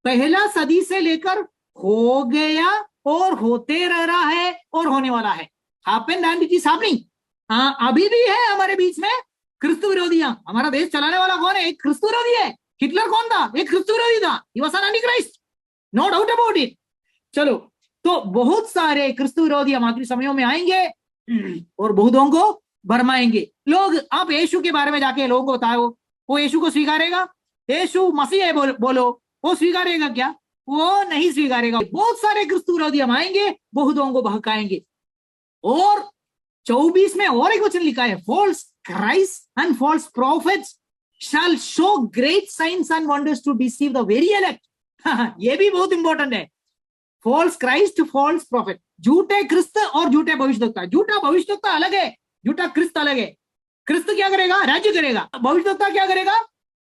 पहला सदी से लेकर हो गया और होते रह रहा है और होने वाला है। Happened and it is happening. अभी भी है हमारे बीच में क्रिस्तु विरोधियां। हमारा देश चलाने वाला कौन है? एक क्रिस्तु विरोधी है। हिटलर कौन था? एक क्रिस्तु विरोधी था। He was an antichrist, no doubt about it. चलो, तो बहुत सारे क्रिस्तु विरोधी हम आखिरी समयों में आएंगे और बहुतों को भरमाएंगे। लोग, आप यीशु के बारे में जाके लोगों को बताओ, वो यीशु को स्वीकारेगा? यीशु मसीह है बोलो, वो स्वीकारेगा क्या? वो नहीं स्वीकारेगा। बहुत सारे क्रिस्तु विरोधी हम आएंगे, बहुतों को बहकाएंगे। और 24 में और एक वचन लिखा है, false Christ and false prophets shall show great signs and wonders to deceive the very elect. ये भी बहुत इंपॉर्टेंट है। फॉल्स क्राइस्ट, फॉल्स प्रॉफिट, झूठे क्रिस्त और झूठे भविष्यवक्ता। झूठा भविष्यवक्ता अलग है, झूठा क्रिस्त अलग है। क्रिस्त क्या करेगा? राज्य करेगा। भविष्यवक्ता क्या करेगा?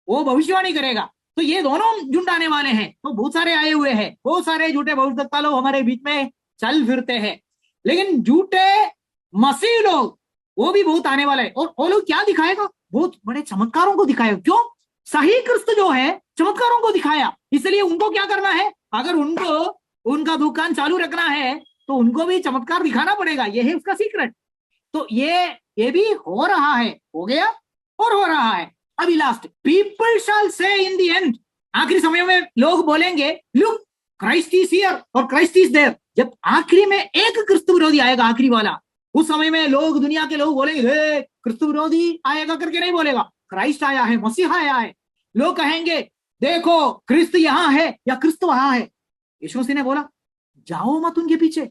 वो भविष्यवाणी करेगा। तो ये दोनों झुंड आने वाले हैं। तो बहुत सारे आए हुए हैं, बहुत सारे झूठे भविष्यवक्ता लोग हमारे बीच में चल फिरते हैं। लेकिन झूठे मसीह लोग, वो भी बहुत आने वाला है। और वो लोग क्या दिखाएगा? बहुत बड़े चमत्कारों को दिखाएगा। क्यों? सही क्रिस्त जो है चमत्कारों को दिखाया, इसलिए उनको क्या करना है? अगर उनको उनका दुकान चालू रखना है तो उनको भी चमत्कार दिखाना पड़ेगा। ये है उसका सीक्रेट। तो ये भी हो रहा है, हो गया और हो रहा है। अभी लास्ट, पीपल शैल से इन द एंड, आखिरी समय में लोग बोलेंगे, लुक क्राइस्ट इज हियर और क्राइस्ट इज देयर। जब आखिरी में एक क्रिस्तु विरोधी आएगा, आखिरी वाला, उस समय में लोग, दुनिया के लोग बोलेंगे, हे क्रिस्तु विरोधी आएगा करके नहीं बोलेगा, क्राइस्ट आया है, मसीहा आया है। लोग कहेंगे, देखो क्रिस्त यहाँ है या क्रिस्त वहां है। यीशु मसीह ने बोला, जाओ मत उनके पीछे,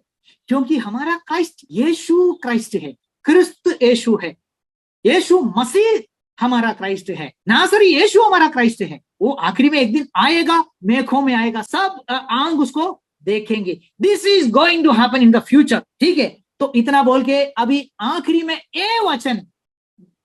क्योंकि हमारा क्राइस्ट यीशु क्राइस्ट है, क्रिस्त यीशु है। यीशु मसीह हमारा क्राइस्ट है, नासरी यीशु हमारा क्राइस्ट है। वो आखिरी में एक दिन आएगा, मेघों में आएगा, सब आंख उसको देखेंगे। This is going to happen in the future. ठीक है, तो इतना बोल के अभी आखिरी में ए वचन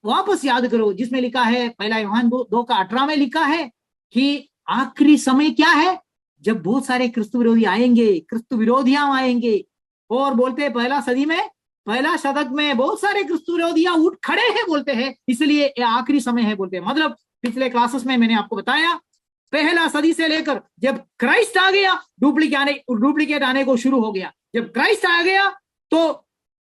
वापस याद करो, जिसमें लिखा है, पहला यूहन्ना 2:18 में लिखा है कि आखिरी समय क्या है? जब बहुत सारे क्रिस्तु विरोधी आएंगे, क्रिस्तु विरोधियां आएंगे। और बोलते हैं पहला शतक में बहुत सारे क्रिस्तु विरोधियां उठ खड़े हैं बोलते हैं, इसलिए ये आखिरी समय है बोलते हैं। मतलब पिछले क्लासेस में मैंने आपको बताया, पहला सदी से लेकर जब क्राइस्ट आ गया, डुप्लीकेट आने को शुरू हो गया। जब क्राइस्ट आ गया तो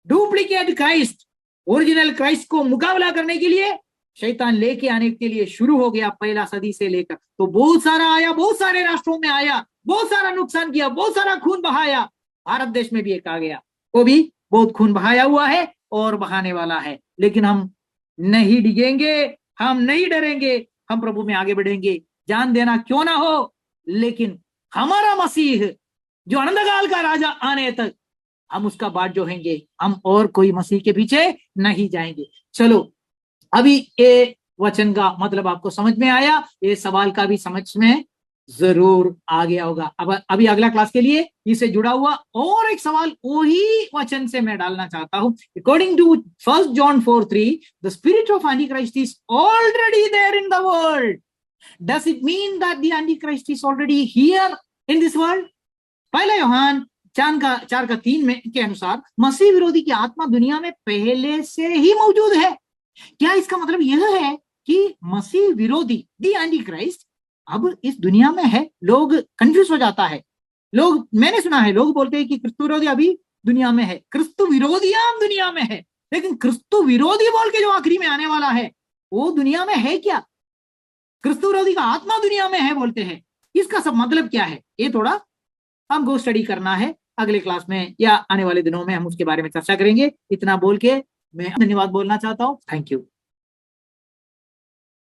डुप्लीकेट क्राइस्ट, ओरिजिनल क्राइस्ट को मुकाबला करने के लिए शैतान लेके आने के लिए शुरू हो गया, पहला सदी से लेकर। तो बहुत सारा आया, बहुत सारे राष्ट्रों में आया, बहुत सारा नुकसान किया, बहुत सारा खून बहाया। भारत देश में भी एक आ गया, वो भी बहुत खून बहाया हुआ है और बहाने वाला है। लेकिन हम नहीं डिगेंगे, हम नहीं डरेंगे, हम प्रभु में आगे बढ़ेंगे। जान देना क्यों ना हो, लेकिन हमारा मसीह जो अनंतकाल का राजा आने तक हम उसका बाट जोहेंगे, हम और कोई मसीह के पीछे नहीं जाएंगे। चलो, अभी ये वचन का मतलब आपको समझ में आया, ये सवाल का भी समझ में जरूर आ गया होगा। अब अभी अगला क्लास के लिए इससे जुड़ा हुआ और एक सवाल वही वचन से मैं डालना चाहता हूं। According to 1 John 4:3, the spirit of antichrist is already there in the world. Does it mean that the antichrist is already here in this world? पहला यूहन्ना 4:3 में के अनुसार मसीह विरोधी की आत्मा दुनिया में पहले से ही मौजूद है। क्या इसका मतलब यह है कि मसीह विरोधी, द एंटी क्राइस्ट, अब इस दुनिया में है? लोग कंफ्यूज हो जाता है। लोग, मैंने सुना है, लोग बोलते हैं कि क्रिस्तु विरोधी अभी दुनिया में है, क्रिस्तु विरोधियां दुनिया में है, लेकिन क्रिस्तु विरोधी बोल के जो आखिरी में आने वाला है वो दुनिया में है क्या? क्रिस्तु विरोधी का आत्मा दुनिया में है बोलते हैं, इसका सब मतलब क्या है? ये थोड़ा हमको स्टडी करना है। अगले क्लास में या आने वाले दिनों में हम उसके बारे में चर्चा करेंगे। इतना बोल के मैं धन्यवाद बोलना चाहता हूँ। Thank you.